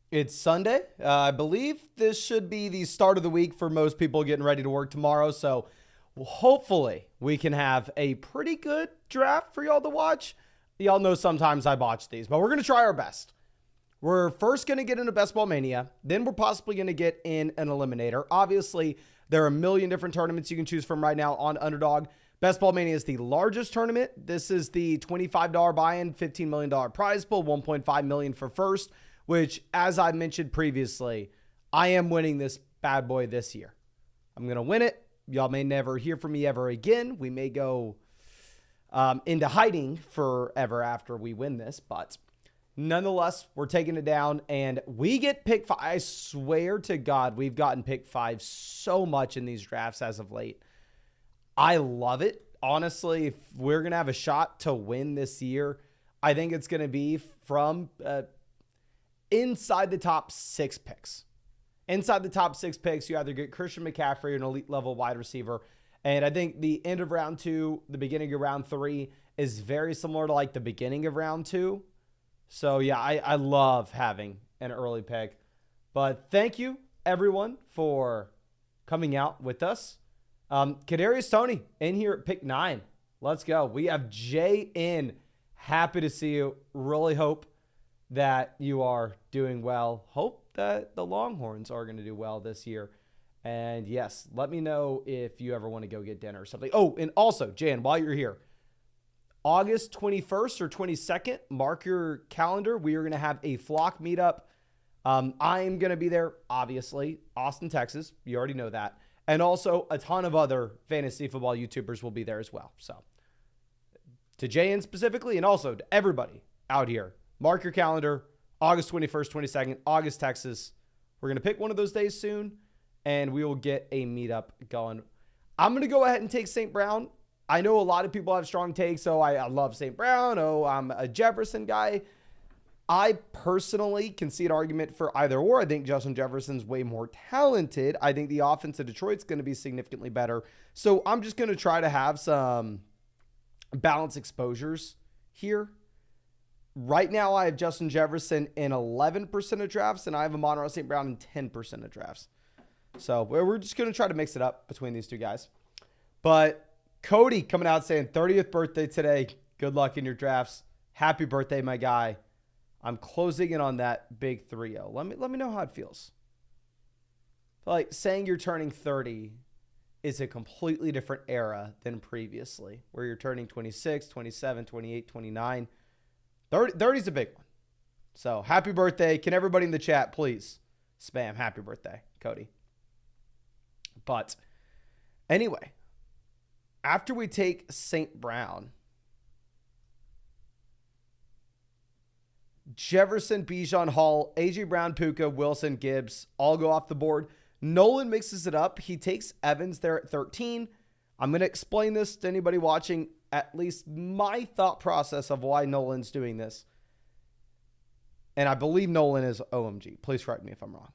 It's Sunday. I believe this should be the start of the week for most people getting ready to work tomorrow. So hopefully we can have a pretty good draft for y'all to watch. Y'all know sometimes I botch these, but we're going to try our best. We're first going to get into Best Ball Mania. Then we're possibly going to get in an Eliminator. Obviously, there are a million different tournaments you can choose from right now on Underdog. Best Ball Mania is the largest tournament. This is the $25 buy-in, $15 million prize pool, $1.5 million for first, which, as I mentioned previously, I am winning this bad boy this year. I'm going to win it. Y'all may never hear from me ever again. We may go into hiding forever after we win this, but nonetheless, we're taking it down, and we get pick 5. I swear to God, we've gotten pick 5 so much in these drafts as of late. I love it. Honestly, if we're going to have a shot to win this year, I think it's going to be from inside the top 6 picks. Inside the top 6 picks, you either get Christian McCaffrey, an elite level wide receiver. And I think the end of round 2, the beginning of round 3 is very similar to like the beginning of round 2. So yeah, I love having an early pick. But thank you everyone for coming out with us. Kadarius Toney in here at pick 9. Let's go. We have Jay in. Happy to see you. Really hope that you are doing well. Hope that the Longhorns are going to do well this year. And yes, let me know if you ever want to go get dinner or something. Oh, and also, Jan, while you're here, August 21st or 22nd, mark your calendar. We are going to have a flock meetup. I'm going to be there, obviously. Austin, Texas. You already know that. And also a ton of other fantasy football YouTubers will be there as well. So to JN specifically, and also to everybody out here, mark your calendar, August 21st, 22nd, August, Texas. We're going to pick one of those days soon, and we will get a meetup going. I'm going to go ahead and take St. Brown. I know a lot of people have strong takes, so I love St. Brown. Oh, I'm a Jefferson guy. I personally can see an argument for either or. I think Justin Jefferson's way more talented. I think the offense of Detroit's going to be significantly better. So I'm just going to try to have some balanced exposures here. Right now, I have Justin Jefferson in 11% of drafts, and I have Amon-Ra St. Brown in 10% of drafts. So we're just going to try to mix it up between these two guys. But Cody coming out saying 30th birthday today. Good luck in your drafts. Happy birthday, my guy. I'm closing in on that big 3-0. Let me know how it feels. Like saying you're turning 30 is a completely different era than previously, where you're turning 26, 27, 28, 29. 30 is a big one. So happy birthday. Can everybody in the chat please spam happy birthday, Cody? But anyway, after we take St. Brown, Jefferson, Bijan, Hall, A.J. Brown, Puka, Wilson, Gibbs all go off the board. Nolan mixes it up. He takes Evans there at 13. I'm going to explain this to anybody watching, at least my thought process of why Nolan's doing this. And I believe Nolan is OMG. Please correct me if I'm wrong.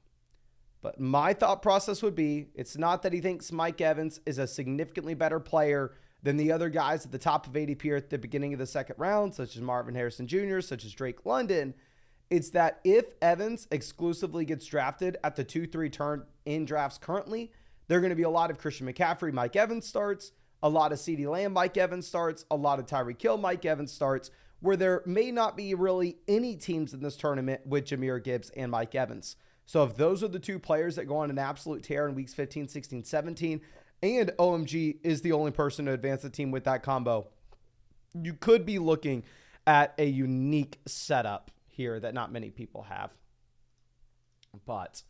But my thought process would be, it's not that he thinks Mike Evans is a significantly better player than the other guys at the top of ADP at the beginning of the second round, such as Marvin Harrison Jr., such as Drake London. It's that if Evans exclusively gets drafted at the 2-3 turn in drafts currently, there are going to be a lot of Christian McCaffrey, Mike Evans starts, a lot of CeeDee Lamb, Mike Evans starts, a lot of Tyreek Hill, Mike Evans starts, where there may not be really any teams in this tournament with Jahmyr Gibbs and Mike Evans. So if those are the two players that go on an absolute tear in weeks 15, 16, 17, and OMG is the only person to advance the team with that combo, you could be looking at a unique setup here that not many people have. But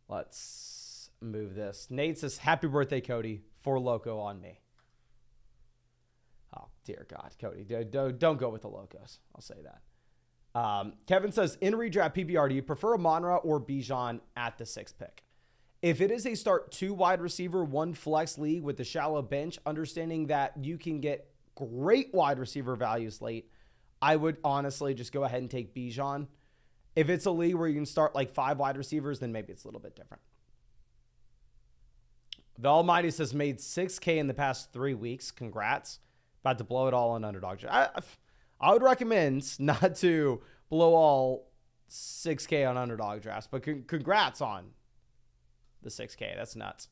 let's move this. Nate says, happy birthday, Cody. For Loco on me. Oh, dear God, Cody. Don't go with the Locos. I'll say that. Kevin says, in redraft PPR, do you prefer Amon-Ra or Bijan at the 6th pick? If it is a start 2 wide receiver, 1 flex league with a shallow bench, understanding that you can get great wide receiver values late, I would honestly just go ahead and take Bijan. If it's a league where you can start like 5 wide receivers, then maybe it's a little bit different. The Almighty says made $6K in the past 3 weeks. Congrats. About to blow it all on Underdog. I would recommend not to blow all 6K on underdog drafts, but congrats on the 6K. That's nuts.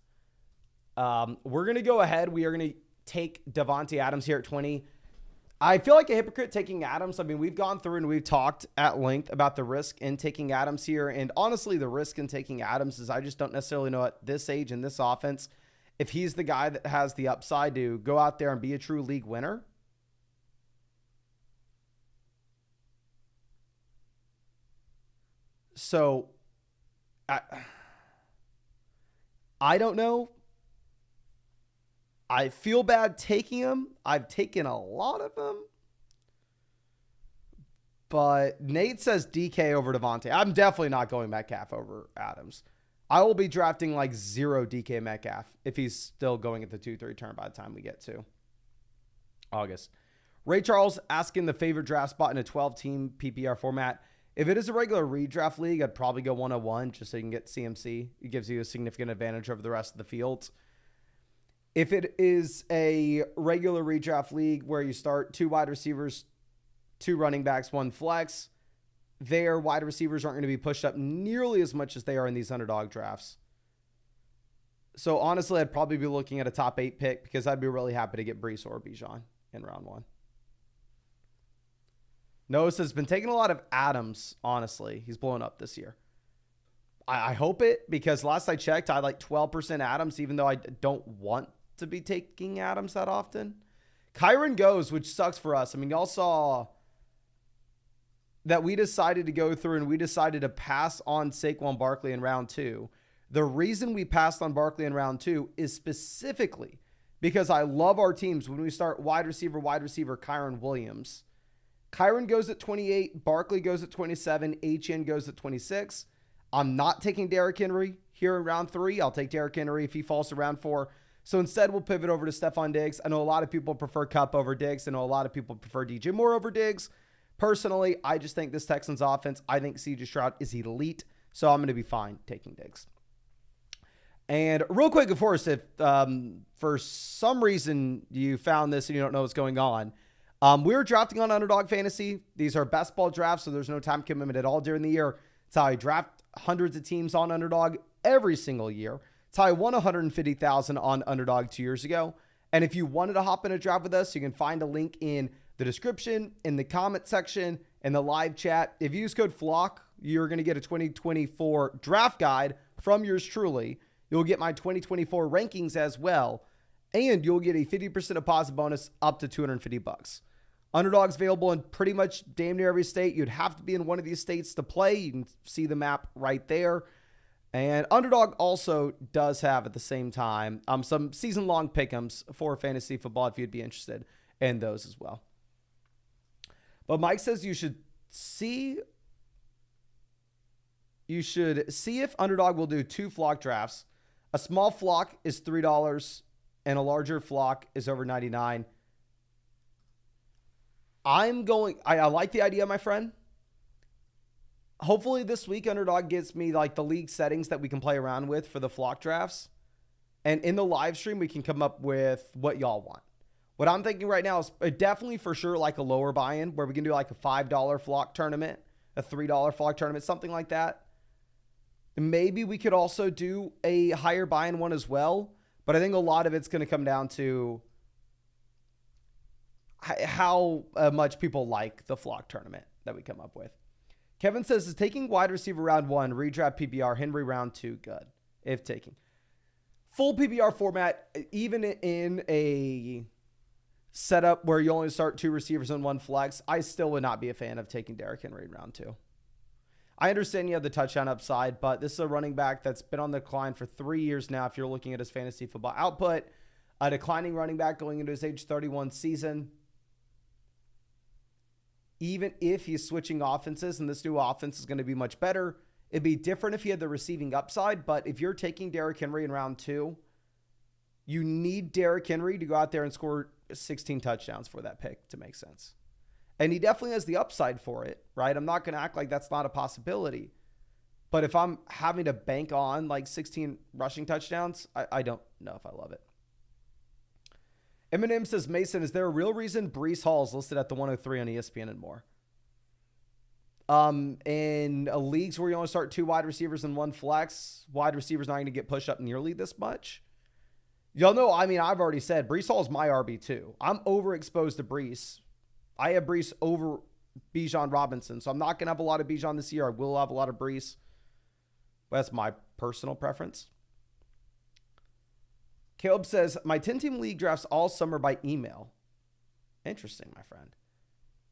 We're going to go ahead. We are going to take Davante Adams here at 20. I feel like a hypocrite taking Adams. I mean, we've gone through and we've talked at length about the risk in taking Adams here. And honestly, the risk in taking Adams is I just don't necessarily know at this age in this offense if he's the guy that has the upside to go out there and be a true league winner. So I don't know. I feel bad taking him. I've taken a lot of them. But Nate says DK over Davante. I'm definitely not going Metcalf over Adams. I will be drafting like 0 DK Metcalf if he's still going at the 2-3 turn by the time we get to August. Ray Charles asking the favorite draft spot in a 12-team PPR format. If it is a regular redraft league, I'd probably go 101 just so you can get CMC. It gives you a significant advantage over the rest of the field. If it is a regular redraft league where you start 2 wide receivers, 2 running backs, 1 flex, their wide receivers aren't going to be pushed up nearly as much as they are in these underdog drafts. So honestly, I'd probably be looking at a top 8 pick because I'd be really happy to get Brees or Bijan in round 1. Noah has been taking a lot of Adams, honestly. He's blown up this year. I hope it, because last I checked, I had like 12% Adams, even though I don't want to be taking Adams that often. Kyron goes, which sucks for us. I mean, y'all saw that we decided to go through and we decided to pass on Saquon Barkley in round 2. The reason we passed on Barkley in round 2 is specifically because I love our teams when we start wide receiver, Kyron Williams. Kyron goes at 28. Barkley goes at 27. HN goes at 26. I'm not taking Derrick Henry here in round 3. I'll take Derrick Henry if he falls to round 4. So instead, we'll pivot over to Stephon Diggs. I know a lot of people prefer Kupp over Diggs. I know a lot of people prefer DJ Moore over Diggs. Personally, I just think this Texans offense, I think CJ Stroud is elite. So I'm going to be fine taking Diggs. And real quick, of course, if for some reason you found this and you don't know what's going on, we're drafting on Underdog Fantasy. These are best ball drafts, so there's no time commitment at all during the year. It's how I draft hundreds of teams on Underdog every single year. It's how I won $150,000 on Underdog 2 years ago. And if you wanted to hop in a draft with us, you can find a link in the description, in the comment section, in the live chat. If you use code FLOCK, you're going to get a 2024 draft guide from yours truly. You'll get my 2024 rankings as well. And you'll get a 50% deposit bonus up to $250. Underdog's available in pretty much damn near every state. You'd have to be in one of these states to play. You can see the map right there. And Underdog also does have at the same time some season-long pick'ems for fantasy football if you'd be interested in those as well. But Mike says you should see if Underdog will do 2 flock drafts. A small flock is $3 and a larger flock is over $99. I like the idea, my friend. Hopefully this week Underdog gets me like the league settings that we can play around with for the flock drafts. And in the live stream, we can come up with what y'all want. What I'm thinking right now is definitely for sure like a lower buy-in where we can do like a $5 flock tournament, a $3 flock tournament, something like that. Maybe we could also do a higher buy-in one as well. But I think a lot of it's going to come down to how much people like the flock tournament that we come up with. Kevin says, is taking wide receiver round 1, redraft PPR, Henry round 2 good? If taking. Full PPR format, even in a setup where you only start 2 receivers and 1 flex, I still would not be a fan of taking Derrick Henry in round 2. I understand you have the touchdown upside, but this is a running back that's been on the decline for 3 years now if you're looking at his fantasy football output. A declining running back going into his age 31 season. Even if he's switching offenses and this new offense is going to be much better, it'd be different if he had the receiving upside. But if you're taking Derrick Henry in round 2, you need Derrick Henry to go out there and score 16 touchdowns for that pick to make sense. And he definitely has the upside for it, right? I'm not going to act like that's not a possibility. But if I'm having to bank on like 16 rushing touchdowns, I don't know if I love it. Eminem says, Mason, is there a real reason Brees Hall is listed at the 103 on ESPN and more? In leagues where you only start 2 wide receivers and 1 flex, wide receivers not going to get pushed up nearly this much. Y'all know, I mean, I've already said Breece Hall is my RB2. I'm overexposed to Breece. I have Breece over Bijan Robinson, so I'm not going to have a lot of Bijan this year. I will have a lot of Breece. That's my personal preference. Caleb says, my 10-team league drafts all summer by email. Interesting, my friend.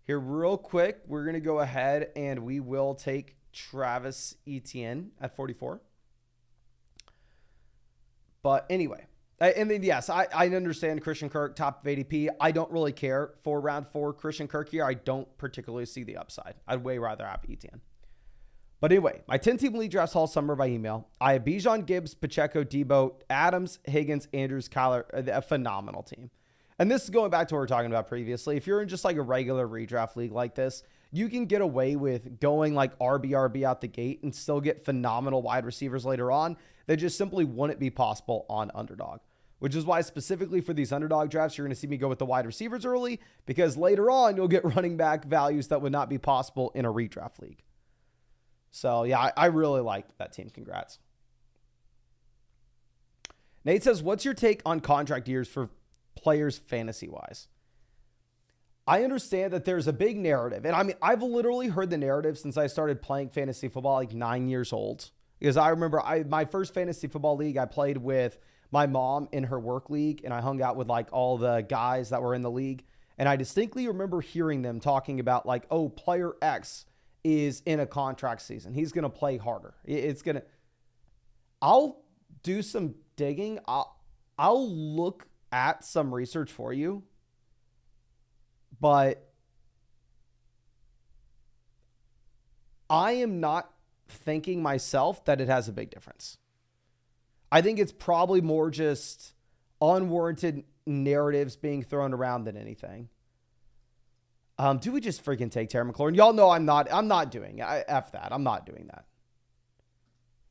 Here, real quick, we're going to go ahead and we will take Travis Etienne at 44. But anyway, and then yes, I understand Christian Kirk, top of ADP. I don't really care for round 4 Christian Kirk here. I don't particularly see the upside. I'd way rather have Etienne. But anyway, my 10-team league drafts all summer by email. I have Bijan, Gibbs, Pacheco, Debo, Adams, Higgins, Andrews, Kyler, a phenomenal team. And this is going back to what we were talking about previously. If you're in just like a regular redraft league like this, you can get away with going like RB out the gate and still get phenomenal wide receivers later on. That just simply wouldn't be possible on Underdog, which is why specifically for these Underdog drafts, you're going to see me go with the wide receivers early, because later on you'll get running back values that would not be possible in a redraft league. So yeah, I really like that team. Congrats. Nate says, what's your take on contract years for players fantasy-wise? I understand that there's a big narrative. And I mean, I've literally heard the narrative since I started playing fantasy football, like 9 years old. Because I remember my first fantasy football league, I played with my mom in her work league, and I hung out with like all the guys that were in the league. And I distinctly remember hearing them talking about like, oh, player X is in a contract season. He's going to play harder. I'll do some digging. I'll look at some research for you, but I am not thinking myself that it has a big difference. I think it's probably more just unwarranted narratives being thrown around than anything. Do we just freaking take Terry McLaurin? Y'all know I'm not doing it. F that. I'm not doing that.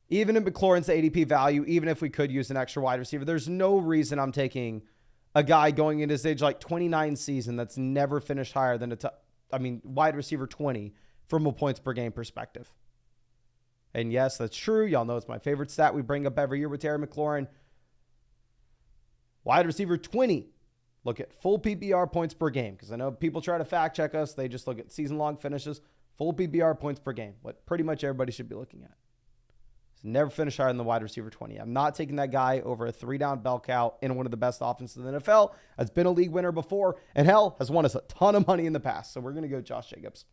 Even in McLaurin's ADP value, even if we could use an extra wide receiver, there's no reason I'm taking a guy going into his age like 29 season that's never finished higher than wide receiver 20 from a points per game perspective. And yes, that's true. Y'all know it's my favorite stat we bring up every year with Terry McLaurin. Wide receiver 20. Look at full PPR points per game, because I know people try to fact check us. They just look at season-long finishes, full PPR points per game, what pretty much everybody should be looking at. He's never finished higher than the wide receiver 20. I'm not taking that guy over a 3-down bell cow in one of the best offenses in the NFL. Has been a league winner before, and hell, has won us a ton of money in the past. So we're going to go Josh Jacobs.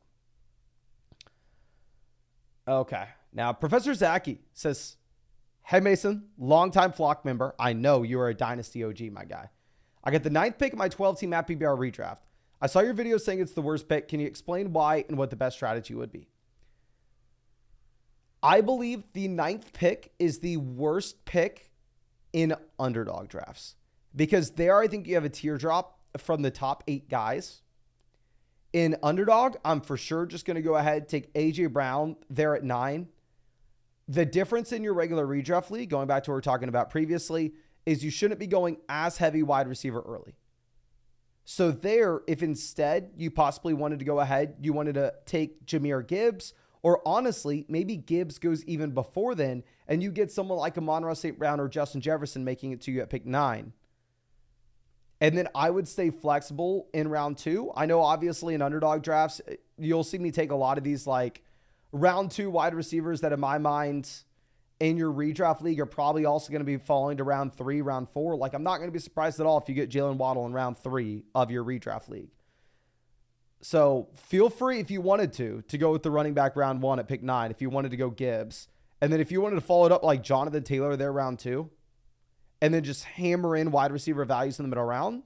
Okay. Now, Professor Zaki says, hey, Mason, longtime flock member. I know you are a Dynasty OG, my guy. I got the 9th pick of my 12-team Matt PBR redraft. I saw your video saying it's the worst pick. Can you explain why and what the best strategy would be? I believe the 9th pick is the worst pick in Underdog drafts, because there I think you have a teardrop from the top 8 guys. In Underdog, I'm for sure just going to go ahead, take A.J. Brown there at 9. The difference in your regular redraft league, going back to what we were talking about previously, is you shouldn't be going as heavy wide receiver early. So there, if instead you possibly wanted to go ahead, you wanted to take Jahmyr Gibbs, or honestly, maybe Gibbs goes even before then, and you get someone like Amon-Ra St. Brown or Justin Jefferson making it to you at pick 9. And then I would stay flexible in round 2. I know obviously in Underdog drafts, you'll see me take a lot of these like round 2 wide receivers that in my mind in your redraft league are probably also going to be falling to round 3, round 4. Like, I'm not going to be surprised at all if you get Jalen Waddle in round 3 of your redraft league. So feel free, if you wanted to go with the running back round 1 at pick 9, if you wanted to go Gibbs. And then if you wanted to follow it up like Jonathan Taylor there round 2, and then just hammer in wide receiver values in the middle round,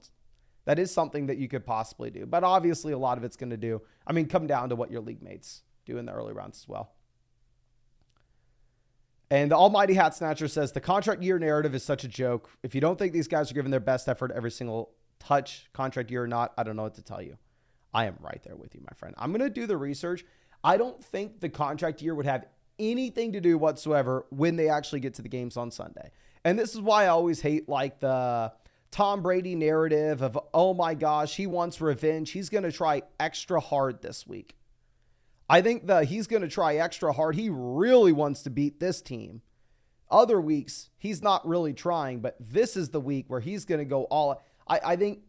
that is something that you could possibly do. But obviously a lot of it's going to come down to what your league mates do in the early rounds as well. And the almighty hat snatcher says, the contract year narrative is such a joke. If you don't think these guys are giving their best effort every single touch, contract year or not, I don't know what to tell you. I am right there with you, my friend. I'm going to do the research. I don't think the contract year would have anything to do whatsoever when they actually get to the games on Sunday. And this is why I always hate like the Tom Brady narrative of, oh my gosh, he wants revenge. He's going to try extra hard this week. I think that he's going to try extra hard. He really wants to beat this team. Other weeks, he's not really trying, but this is the week where he's going to go all. I think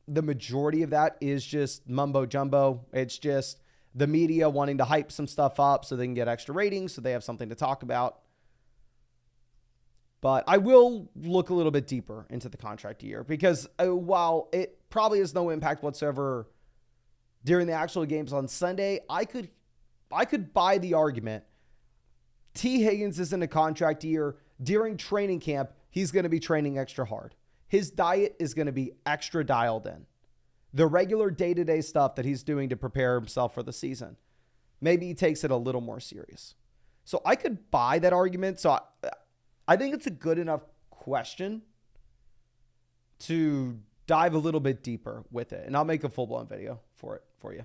the majority of that is just mumbo jumbo. It's just the media wanting to hype some stuff up so they can get extra ratings, so they have something to talk about. But I will look a little bit deeper into the contract year because while it probably has no impact whatsoever during the actual games on Sunday, I could buy the argument. T. Higgins is in a contract year. During training camp, he's going to be training extra hard. His diet is going to be extra dialed in. The regular day-to-day stuff that he's doing to prepare himself for the season, maybe he takes it a little more serious. So I could buy that argument. So I think it's a good enough question to dive a little bit deeper with it. And I'll make a full-blown video for you.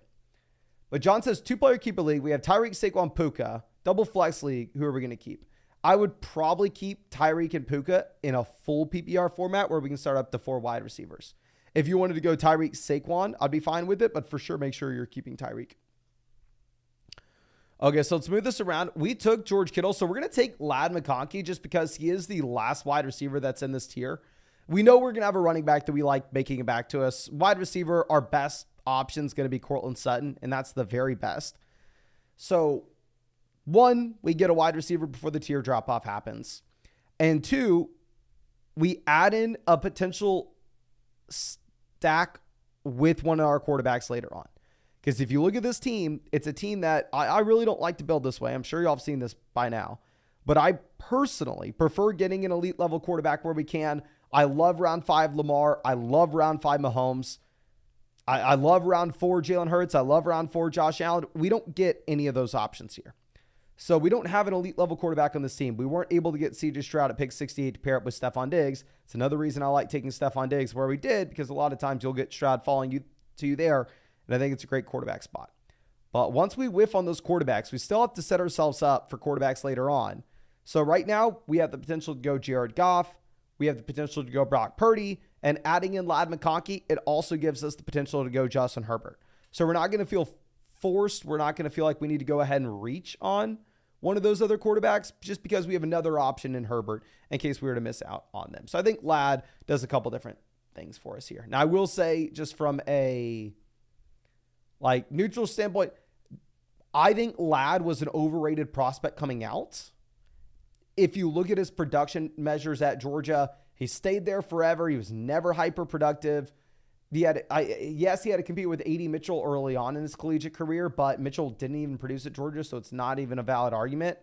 But John says, 2-player keeper league. We have Tyreek, Saquon, Puka. Double flex league. Who are we going to keep? I would probably keep Tyreek and Puka in a full PPR format where we can start up to 4 wide receivers. If you wanted to go Tyreek, Saquon, I'd be fine with it, but for sure, make sure you're keeping Tyreek. Okay, so let's move this around. We took George Kittle, so we're going to take Ladd McConkey just because he is the last wide receiver that's in this tier. We know we're going to have a running back that we like making it back to us. Wide receiver, our best option is going to be Cortland Sutton, and that's the very best. So, 1, we get a wide receiver before the tier drop-off happens. And 2, we add in a potential stack with one of our quarterbacks later on. Because if you look at this team, it's a team that I really don't like to build this way. I'm sure y'all have seen this by now. But I personally prefer getting an elite level quarterback where we can. I love round 5 Lamar. I love round 5 Mahomes. I love round 4 Jalen Hurts. I love round 4 Josh Allen. We don't get any of those options here. So we don't have an elite level quarterback on this team. We weren't able to get CJ Stroud at pick 68 to pair up with Stephon Diggs. It's another reason I like taking Stephon Diggs where we did, because a lot of times you'll get Stroud falling to you there. And I think it's a great quarterback spot. But once we whiff on those quarterbacks, we still have to set ourselves up for quarterbacks later on. So right now, we have the potential to go Jared Goff. We have the potential to go Brock Purdy. And adding in Ladd McConkey, it also gives us the potential to go Justin Herbert. So we're not going to feel forced. We're not going to feel like we need to go ahead and reach on one of those other quarterbacks just because we have another option in Herbert in case we were to miss out on them. So I think Ladd does a couple different things for us here. Now, I will say, just from a neutral standpoint, I think Ladd was an overrated prospect coming out. If you look at his production measures at Georgia, he stayed there forever. He was never hyper productive. He had to compete with A.D. Mitchell early on in his collegiate career, but Mitchell didn't even produce at Georgia, so it's not even a valid argument.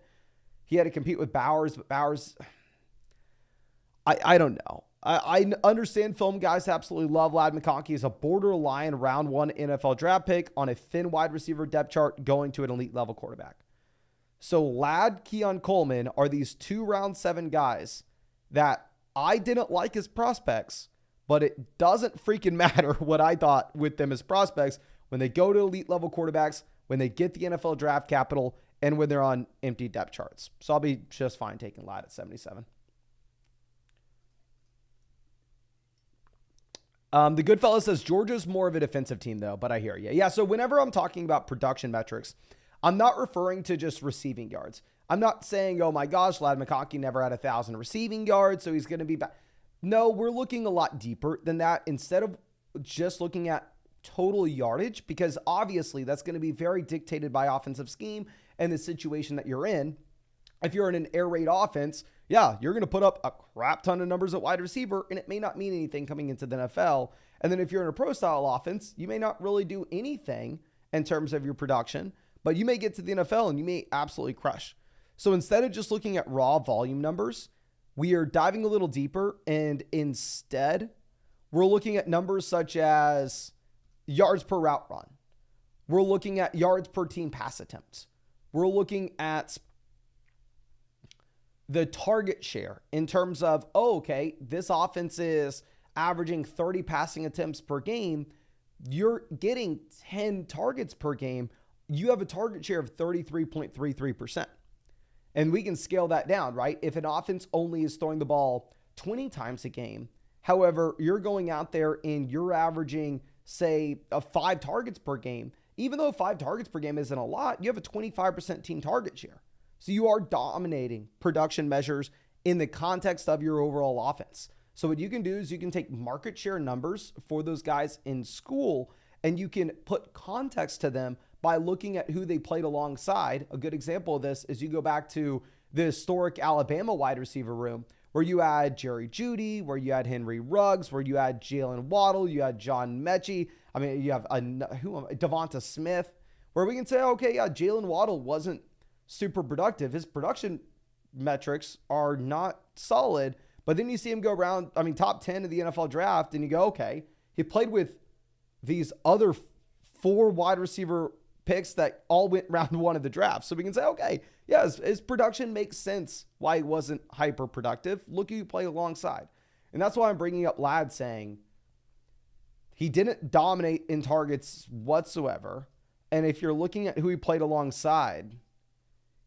He had to compete with Bowers, but Bowers, I don't know. I understand film guys absolutely love Ladd McConkey. He's a borderline round 1 NFL draft pick on a thin wide receiver depth chart going to an elite level quarterback. So Ladd, Keon Coleman are these 2 round 7 guys that I didn't like as prospects, but it doesn't freaking matter what I thought with them as prospects when they go to elite level quarterbacks, when they get the NFL draft capital, and when they're on empty depth charts. So I'll be just fine taking Ladd at 77. The Goodfellas says Georgia's more of a defensive team, though, but I hear you. Yeah, so whenever I'm talking about production metrics, I'm not referring to just receiving yards. I'm not saying, oh my gosh, Ladd McConkey never had 1,000 receiving yards, so he's going to be back. No, we're looking a lot deeper than that instead of just looking at total yardage, because obviously that's going to be very dictated by offensive scheme and the situation that you're in. If you're in an air raid offense, yeah, you're going to put up a crap ton of numbers at wide receiver, and it may not mean anything coming into the NFL. And then if you're in a pro-style offense, you may not really do anything in terms of your production, but you may get to the NFL and you may absolutely crush. So instead of just looking at raw volume numbers, we are diving a little deeper, and instead, we're looking at numbers such as yards per route run. We're looking at yards per team pass attempts. We're looking at the target share in terms of, this offense is averaging 30 passing attempts per game. You're getting 10 targets per game. You have a target share of 33.33%. And we can scale that down, right? If an offense only is throwing the ball 20 times a game, however, you're going out there and you're averaging, say, 5 targets per game. even though 5 targets per game isn't a lot, you have a 25% team target share. So you are dominating production measures in the context of your overall offense. So what you can do is you can take market share numbers for those guys in school, and you can put context to them by looking at who they played alongside. A good example of this is you go back to the historic Alabama wide receiver room, where you had Jerry Jeudy, where you had Henry Ruggs, where you had Jalen Waddle, you had John Mechie. I mean, you have Devonta Smith, where we can say, okay, yeah, Jalen Waddle wasn't super productive. His production metrics are not solid, but then you see him go around, top 10 of the NFL draft, and you go, okay, he played with these other 4 wide receiver picks that all went round 1 of the draft. So we can say, okay, yeah, his production makes sense why he wasn't hyper productive. Look who you play alongside. And that's why I'm bringing up Ladd, saying he didn't dominate in targets whatsoever. And if you're looking at who he played alongside,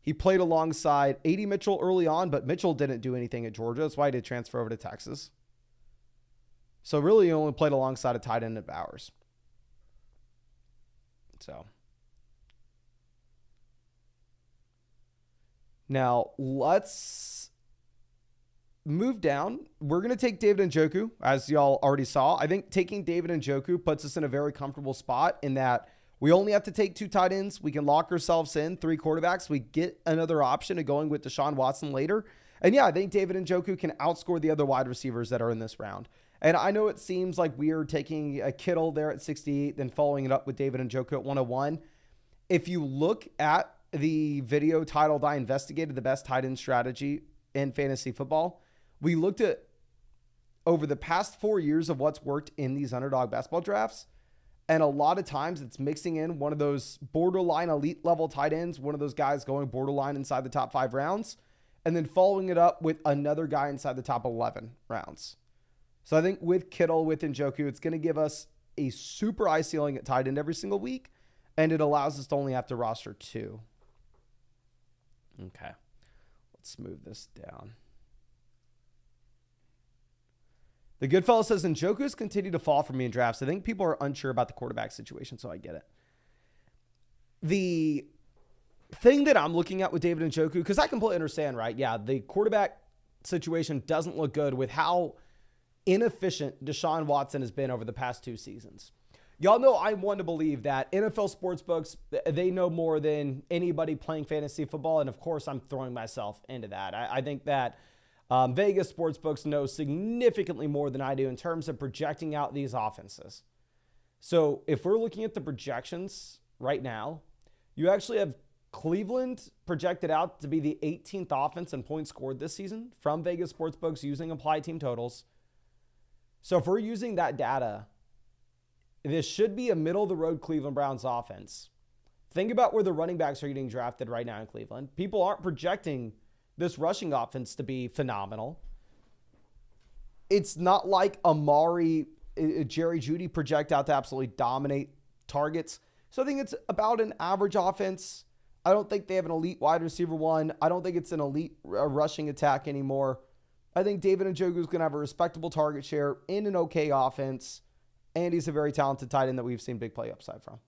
he played alongside A.D. Mitchell early on, but Mitchell didn't do anything at Georgia. That's why he did transfer over to Texas. So really, he only played alongside a tight end at Bowers. So now let's move down. We're going to take David Njoku, as y'all already saw. I think taking David Njoku puts us in a very comfortable spot in that we only have to take 2 tight ends. We can lock ourselves in 3 quarterbacks. We get another option of going with Deshaun Watson later. And yeah, I think David Njoku can outscore the other wide receivers that are in this round. And I know it seems like we're taking a Kittle there at 68, then following it up with David Njoku at 101. If you look at the video titled, I investigated the best tight end strategy in fantasy football, we looked at over the past 4 years of what's worked in these underdog basketball drafts. And a lot of times it's mixing in one of those borderline elite level tight ends, one of those guys going borderline inside the top 5 rounds, and then following it up with another guy inside the top 11 rounds. So I think with Kittle, with Njoku, it's going to give us a super high ceiling at tight end every single week, and it allows us to only have to roster 2. Okay, let's move this down. The good fellow says Njoku has continued to fall for me in drafts. I think people are unsure about the quarterback situation, so I get it. The thing that I'm looking at with David Njoku, because I completely understand, right? Yeah, the quarterback situation doesn't look good with how inefficient Deshaun Watson has been over the past 2 seasons. Y'all know I'm one to believe that NFL sportsbooks, they know more than anybody playing fantasy football, and of course I'm throwing myself into that. I think that Vegas sportsbooks know significantly more than I do in terms of projecting out these offenses. So if we're looking at the projections right now, you actually have Cleveland projected out to be the 18th offense in points scored this season from Vegas sportsbooks using applied team totals. So if we're using that data, this should be a middle-of-the-road Cleveland Browns offense. Think about where the running backs are getting drafted right now in Cleveland. People aren't projecting this rushing offense to be phenomenal. It's not like Amari, Jerry Jeudy project out to absolutely dominate targets. So I think it's about an average offense. I don't think they have an elite wide receiver 1. I don't think it's an elite rushing attack anymore. I think David Njoku is going to have a respectable target share in an okay offense, and he's a very talented tight end that we've seen big play upside from.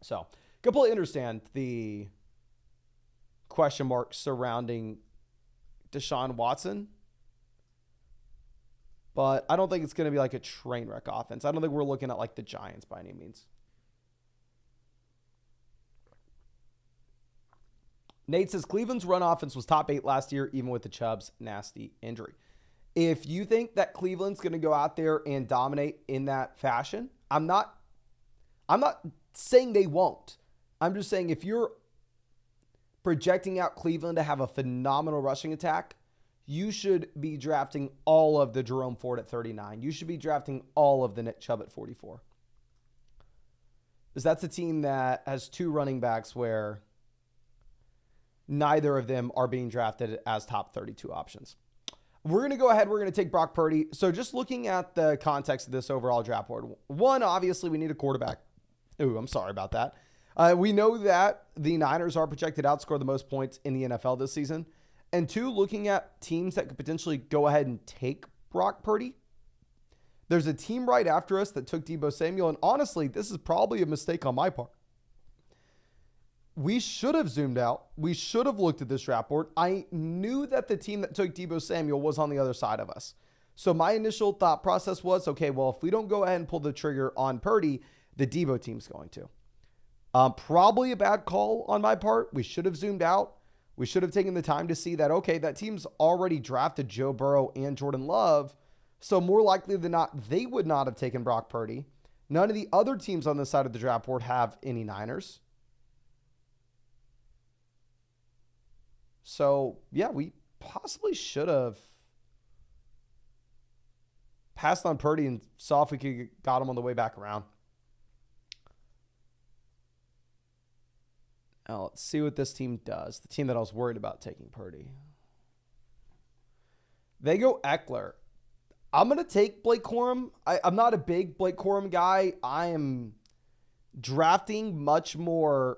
So, completely understand the question marks surrounding Deshaun Watson, but I don't think it's going to be like a train wreck offense. I don't think we're looking at like the Giants by any means. Nate says Cleveland's run offense was top 8 last year, even with the Chubb's nasty injury. If you think that Cleveland's going to go out there and dominate in that fashion, I'm not saying they won't. I'm just saying if you're projecting out Cleveland to have a phenomenal rushing attack, you should be drafting all of the Jerome Ford at 39. You should be drafting all of the Nick Chubb at 44. Because that's a team that has 2 running backs where neither of them are being drafted as top 32 options. We're going to go ahead. We're going to take Brock Purdy. So just looking at the context of this overall draft board, 1, obviously we need a quarterback. Ooh, I'm sorry about that. We know that the Niners are projected to outscore the most points in the NFL this season. And 2, looking at teams that could potentially go ahead and take Brock Purdy, There's a team right after us that took Deebo Samuel, and honestly, this is probably a mistake on my part. We should have zoomed out. We should have looked at this draft board. I knew that the team that took Deebo Samuel was on the other side of us. So my initial thought process was, okay, well, if we don't go ahead and pull the trigger on Purdy, the Deebo team's going to. Probably a bad call on my part. We should have zoomed out. We should have taken the time to see that, okay, that team's already drafted Joe Burrow and Jordan Love. So more likely than not, they would not have taken Brock Purdy. None of the other teams on this side of the draft board have any Niners. So, yeah, we possibly should have passed on Purdy and saw if we could got him on the way back around. Now, let's see what this team does. The team that I was worried about taking Purdy. They go Eckler. I'm going to take Blake Corum. I'm not a big Blake Corum guy. I am drafting much more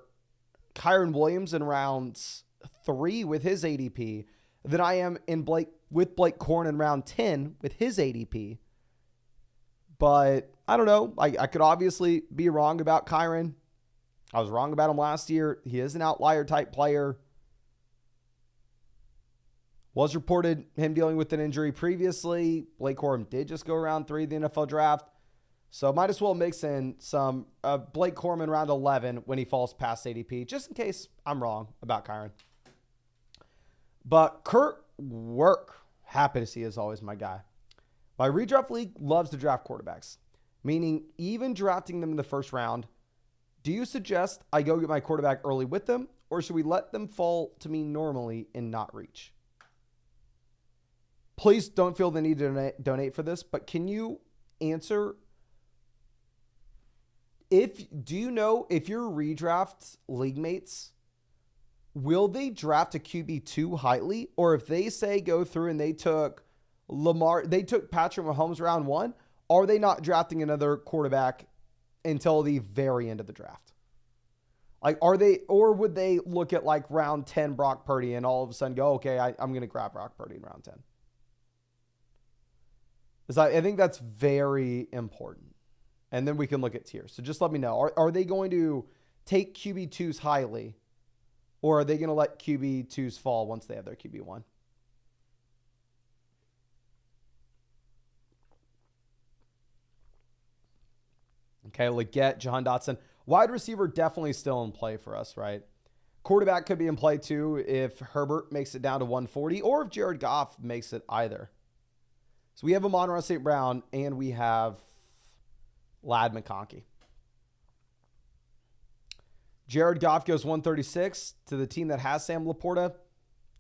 Kyron Williams in rounds 3 with his ADP than I am with Blake Corum in round 10 with his ADP. But I don't know. I could obviously be wrong about Kyron. I was wrong about him last year. He is an outlier type player. Was reported him dealing with an injury previously. Blake Corum did just go round 3 of the NFL draft. So might as well mix in some Blake Corum in round 11 when he falls past ADP, just in case I'm wrong about Kyron. But Kurt Work, happy to see, is always my guy. My redraft league loves to draft quarterbacks, meaning even drafting them in the first round. Do you suggest I go get my quarterback early with them, or should we let them fall to me normally and not reach? Please don't feel the need to donate for this, but can you answer? Do you know if your redraft league mates, will they draft a QB2 highly? Or if they say go through and they took Patrick Mahomes round 1, are they not drafting another quarterback until the very end of the draft? Or would they look at like round 10 Brock Purdy and all of a sudden go, okay, I'm going to grab Brock Purdy in round 10? I think that's very important. And then we can look at tiers. So just let me know. Are they going to take QB2s highly, or are they going to let QB2s fall once they have their QB1? Okay, Leggett, Jahan Dotson. Wide receiver definitely still in play for us, right? Quarterback could be in play too if Herbert makes it down to 140 or if Jared Goff makes it either. So we have Amon-Ra St. Brown and we have Ladd McConkey. Jared Goff goes 136 to the team that has Sam Laporta.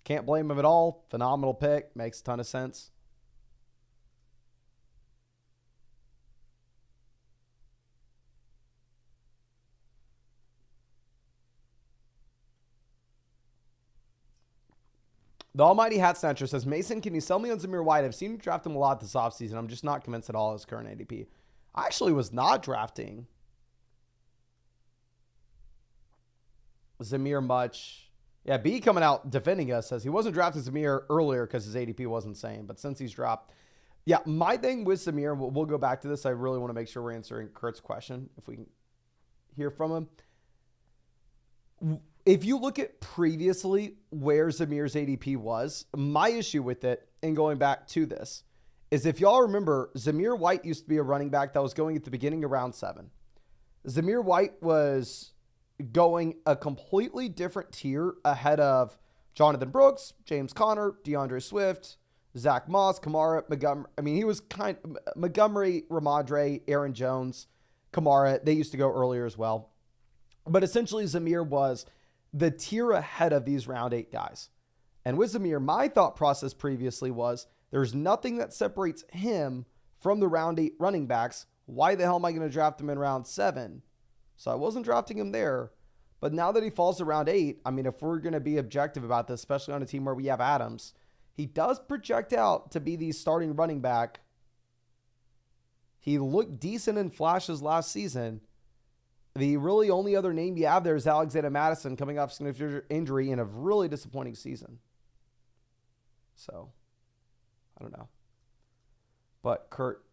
Can't blame him at all. Phenomenal pick. Makes a ton of sense. The Almighty Hat Snatcher says, Mason, can you sell me on Zamir White? I've seen you draft him a lot this offseason. I'm just not convinced at all his current ADP. I actually was not drafting Zamir much. Yeah, B coming out defending us says he wasn't drafting Zamir earlier because his ADP wasn't insane, but since he's dropped. Yeah, my thing with Zamir, we'll go back to this. I really want to make sure we're answering Kurt's question if we can hear from him. If you look at previously where Zamir's ADP was, my issue with it, and going back to this, is if y'all remember, Zamir White used to be a running back that was going at the beginning of round 7. Zamir White was going a completely different tier ahead of Jonathan Brooks, James Conner, DeAndre Swift, Zach Moss, Kamara, Montgomery. I mean, he was Montgomery, Ramondre, Aaron Jones, Kamara. They used to go earlier as well. But essentially, Zamir was the tier ahead of these round 8 guys. And with Zamir, my thought process previously was there's nothing that separates him from the round 8 running backs. Why the hell am I going to draft him in round 7? So I wasn't drafting him there. But now that he falls to round 8, I mean, if we're going to be objective about this, especially on a team where we have Adams, he does project out to be the starting running back. He looked decent in flashes last season. The really only other name you have there is Alexander Madison coming off significant injury in a really disappointing season. So, I don't know. But Kurt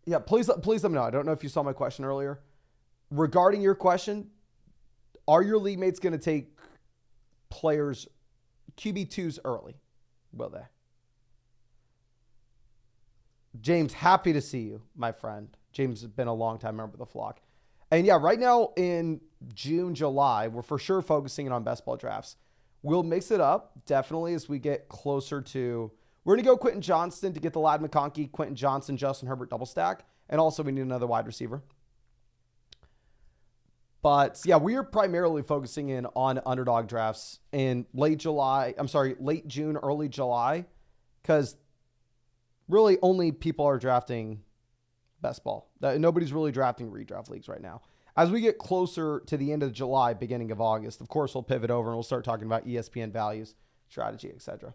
Yeah, please let me know. I don't know if you saw my question earlier. Regarding your question, are your league mates going to take players QB2s early? Will they? James, happy to see you, my friend. James has been a long time member of the flock. And yeah, right now in June, July, we're for sure focusing on best ball drafts. We'll mix it up definitely as we get closer to. We're going to go Quentin Johnston to get the Ladd McConkey, Quentin Johnson, Justin Herbert double stack. And also we need another wide receiver. But yeah, we are primarily focusing in on underdog drafts in late June, early July, because really only people are drafting best ball. Nobody's really drafting redraft leagues right now. As we get closer to the end of July, beginning of August, of course, we'll pivot over and we'll start talking about ESPN values, strategy, etc.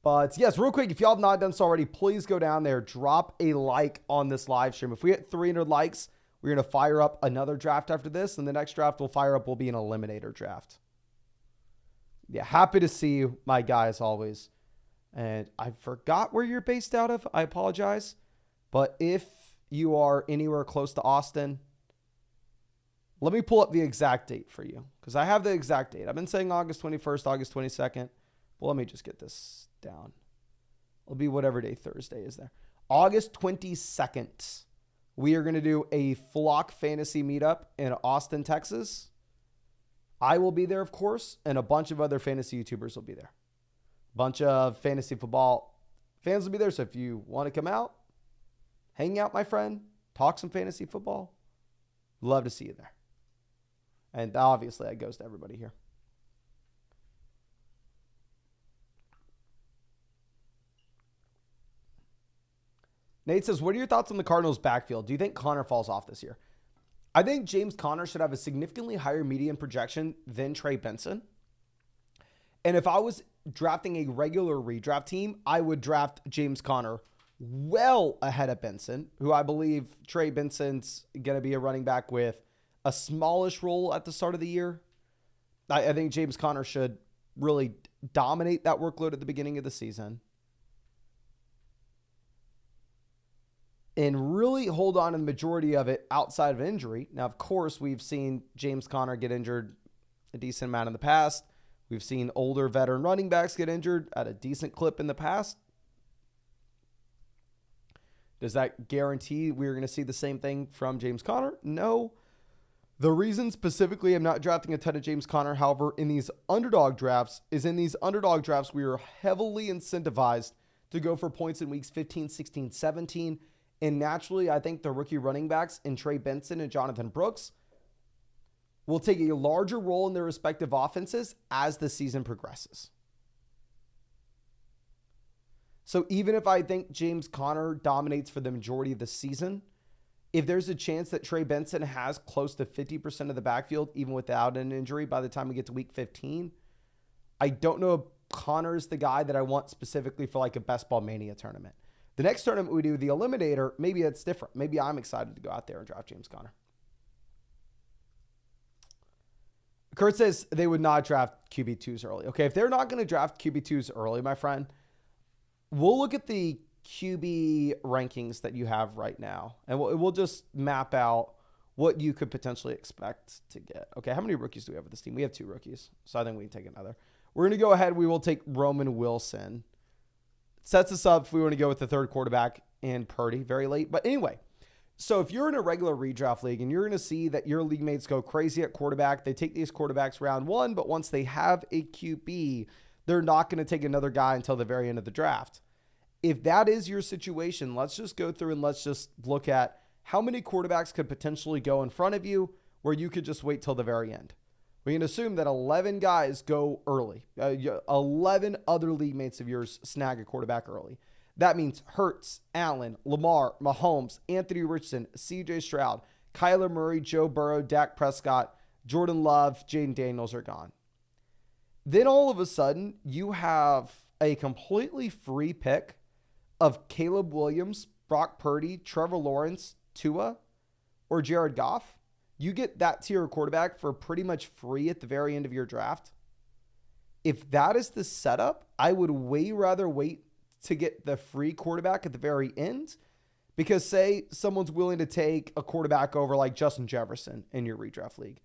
But yes, real quick, if y'all have not done so already, please go down there, drop a like on this live stream. If we hit 300 likes, we're going to fire up another draft after this, and the next draft we'll fire up will be an Eliminator draft. Yeah, happy to see you, my guy, as always. And I forgot where you're based out of. I apologize. But if you are anywhere close to Austin, let me pull up the exact date for you, because I have the exact date. I've been saying August 21st, August 22nd. Well, let me just get this down. It'll be whatever day Thursday is there. August 22nd. We are going to do a Flock Fantasy meetup in Austin, Texas. I will be there, of course, and a bunch of other fantasy YouTubers will be there. A bunch of fantasy football fans will be there. So if you want to come out, hang out, my friend, talk some fantasy football, love to see you there. And obviously that goes to everybody here. Nate says, what are your thoughts on the Cardinals' backfield? Do you think Connor falls off this year? I think James Conner should have a significantly higher median projection than Trey Benson. And if I was drafting a regular redraft team, I would draft James Conner well ahead of Benson, who I believe Trey Benson's going to be a running back with a smallish role at the start of the year. I think James Conner should really dominate that workload at the beginning of the season and really hold on to the majority of it outside of injury. Now, of course, we've seen James Conner get injured a decent amount in the past. We've seen older veteran running backs get injured at a decent clip in the past. Does that guarantee we're going to see the same thing from James Conner? No. The reason specifically I'm not drafting a ton of James Conner, however, in these underdog drafts, we are heavily incentivized to go for points in weeks 15, 16, 17. And naturally, I think the rookie running backs in Trey Benson and Jonathan Brooks will take a larger role in their respective offenses as the season progresses. So even if I think James Conner dominates for the majority of the season, if there's a chance that Trey Benson has close to 50% of the backfield, even without an injury by the time we get to week 15, I don't know if Conner's the guy that I want specifically for like a best ball mania tournament. The next tournament we do, the Eliminator, maybe it's different. Maybe I'm excited to go out there and draft James Conner. Kurt says they would not draft QB2s early. Okay, if they're not going to draft QB2s early, my friend, we'll look at the QB rankings that you have right now, and we'll just map out what you could potentially expect to get. Okay, how many rookies do we have with this team? We have 2 rookies, so I think we can take another. We're going to go ahead. We will take Roman Wilson. Sets us up if we want to go with the third quarterback and Purdy very late. But anyway, so if you're in a regular redraft league and you're going to see that your league mates go crazy at quarterback, they take these quarterbacks round 1, but once they have a QB, they're not going to take another guy until the very end of the draft. If that is your situation, let's just go through and let's just look at how many quarterbacks could potentially go in front of you where you could just wait till the very end. We can assume that 11 guys go early. 11 other league mates of yours snag a quarterback early. That means Hurts, Allen, Lamar, Mahomes, Anthony Richardson, CJ Stroud, Kyler Murray, Joe Burrow, Dak Prescott, Jordan Love, Jaden Daniels are gone. Then all of a sudden, you have a completely free pick of Caleb Williams, Brock Purdy, Trevor Lawrence, Tua, or Jared Goff. You get that tier of quarterback for pretty much free at the very end of your draft. If that is the setup, I would way rather wait to get the free quarterback at the very end Because say someone's willing to take a quarterback over like Justin Jefferson in your redraft league.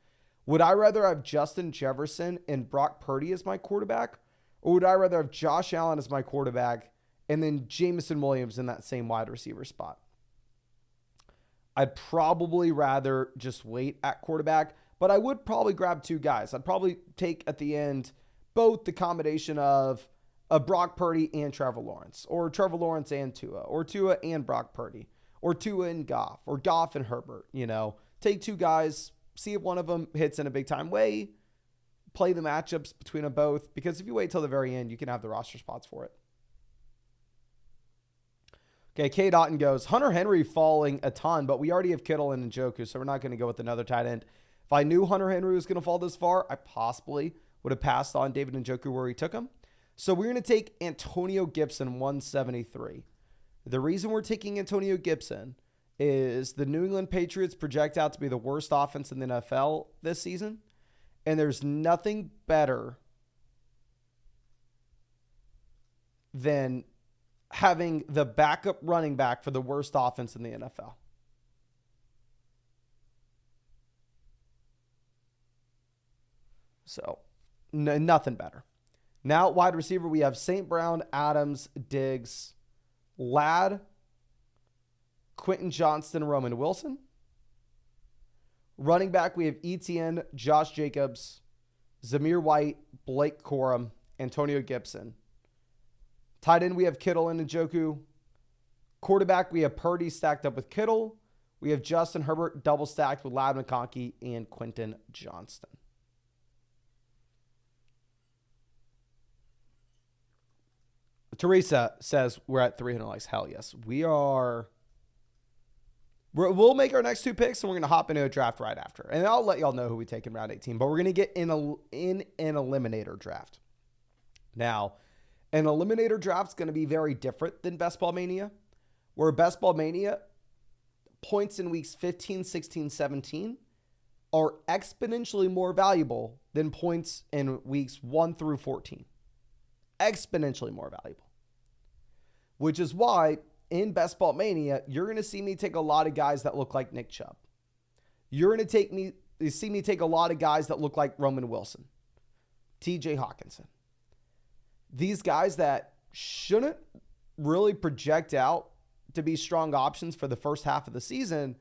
Would I rather have Justin Jefferson and Brock Purdy as my quarterback? Or would I rather have Josh Allen as my quarterback and then Jameson Williams in that same wide receiver spot? I'd probably rather just wait at quarterback, but I would probably grab two guys. I'd probably take at the end both the combination of Brock Purdy and Trevor Lawrence, or Trevor Lawrence and Tua, or Tua and Brock Purdy, or Tua and Goff, or Goff and Herbert. Take two guys, see if one of them hits in a big time way, play the matchups between them both, because if you wait till the very end, you can have the roster spots for it. Okay, K. Dotton goes, Hunter Henry falling a ton, but we already have Kittle and Njoku, so we're not going to go with another tight end. If I knew Hunter Henry was going to fall this far, I possibly would have passed on David Njoku where he took him. So we're going to take Antonio Gibson, 173. The reason we're taking Antonio Gibson is the New England Patriots project out to be the worst offense in the NFL this season, and there's nothing better than having the backup running back for the worst offense in the NFL. So, nothing better. Now, wide receiver, we have St. Brown, Adams, Diggs, Ladd, Quentin Johnston, Roman Wilson. Running back, we have Etienne, Josh Jacobs, Zamir White, Blake Corum, Antonio Gibson. Tight end, we have Kittle and Njoku. Quarterback, we have Purdy stacked up with Kittle. We have Justin Herbert double stacked with Ladd McConkey and Quentin Johnston. Teresa says we're at 300 likes. Hell yes. We are. We'll make our next two picks, and we're going to hop into a draft right after. And I'll let y'all know who we take in round 18. But we're going to get in an eliminator draft. Now, an eliminator draft is going to be very different than Best Ball Mania. Where Best Ball Mania, points in weeks 15, 16, 17 are exponentially more valuable than points in weeks 1 through 14. Exponentially more valuable. Which is why in Best Ball Mania, you're going to see me take a lot of guys that look like Nick Chubb. You're going to see me take a lot of guys that look like Roman Wilson, TJ Hawkinson. These guys that shouldn't really project out to be strong options for the first half of the season,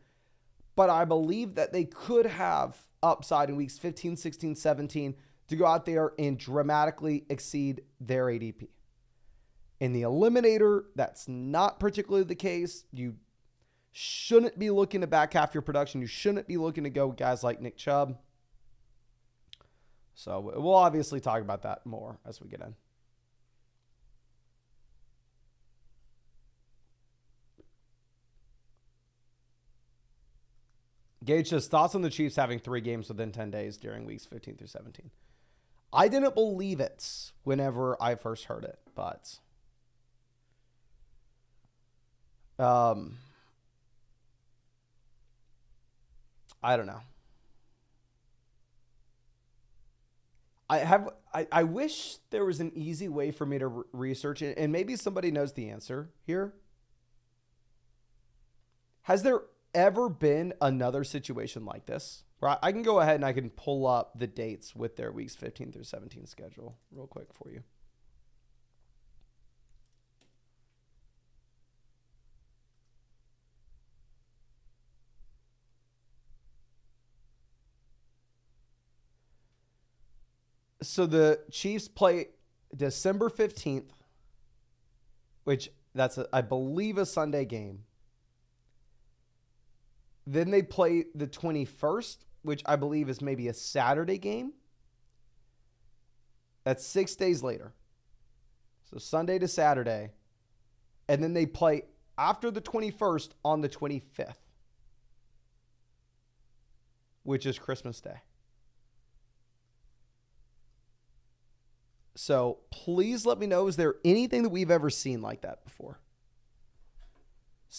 but I believe that they could have upside in weeks 15, 16, 17 to go out there and dramatically exceed their ADP. In the Eliminator, that's not particularly the case. You shouldn't be looking to back half your production. You shouldn't be looking to go with guys like Nick Chubb. So we'll obviously talk about that more as we get in. Gage says, thoughts on the Chiefs having 3 games within 10 days during weeks 15 through 17. I didn't believe it whenever I first heard it, but I don't know. I wish there was an easy way for me to research it, and maybe somebody knows the answer here. Has there ever been another situation like this? Where I can go ahead and I can pull up the dates with their weeks 15 through 17 schedule real quick for you. So the Chiefs play December 15th, which that's, I believe, a Sunday game. Then they play the 21st, which I believe is maybe a Saturday game. That's 6 days later. So Sunday to Saturday. And then they play after the 21st on the 25th, which is Christmas Day. So please let me know, is there anything that we've ever seen like that before?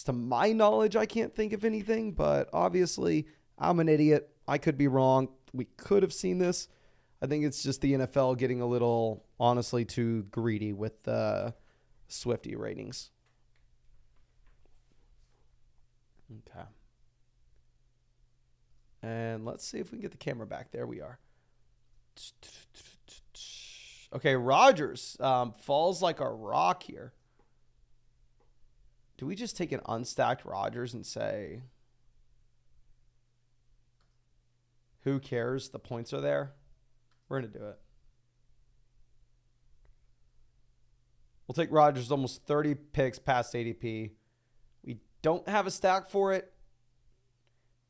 To my knowledge, I can't think of anything, but obviously I'm an idiot. I could be wrong. We could have seen this. I think it's just the NFL getting a little, honestly, too greedy with the Swiftie ratings. Okay. And let's see if we can get the camera back. There we are. Okay, Rodgers falls like a rock here. Do we just take an unstacked Rodgers and say, who cares? The points are there. We're going to do it. We'll take Rodgers almost 30 picks past ADP. We don't have a stack for it.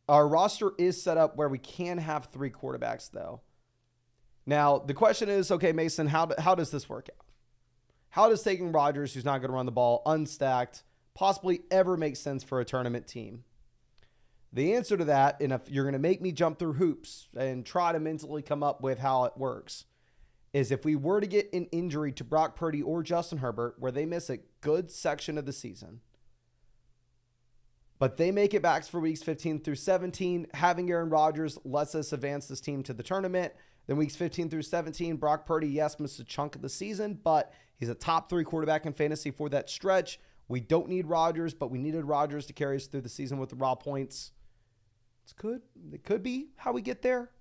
Our roster is set up where we can have 3 quarterbacks, though. Now, the question is, okay, Mason, how does this work out? How does taking Rodgers, who's not going to run the ball, unstacked, possibly ever make sense for a tournament team? The answer to that, and if you're going to make me jump through hoops and try to mentally come up with how it works, is if we were to get an injury to Brock Purdy or Justin Herbert where they miss a good section of the season, but they make it back for weeks 15 through 17, having Aaron Rodgers lets us advance this team to the tournament. Then weeks 15 through 17, Brock Purdy, yes, missed a chunk of the season, but he's a top 3 quarterback in fantasy for that stretch. We don't need Rodgers, but we needed Rodgers to carry us through the season with the raw points. It could be how we get there.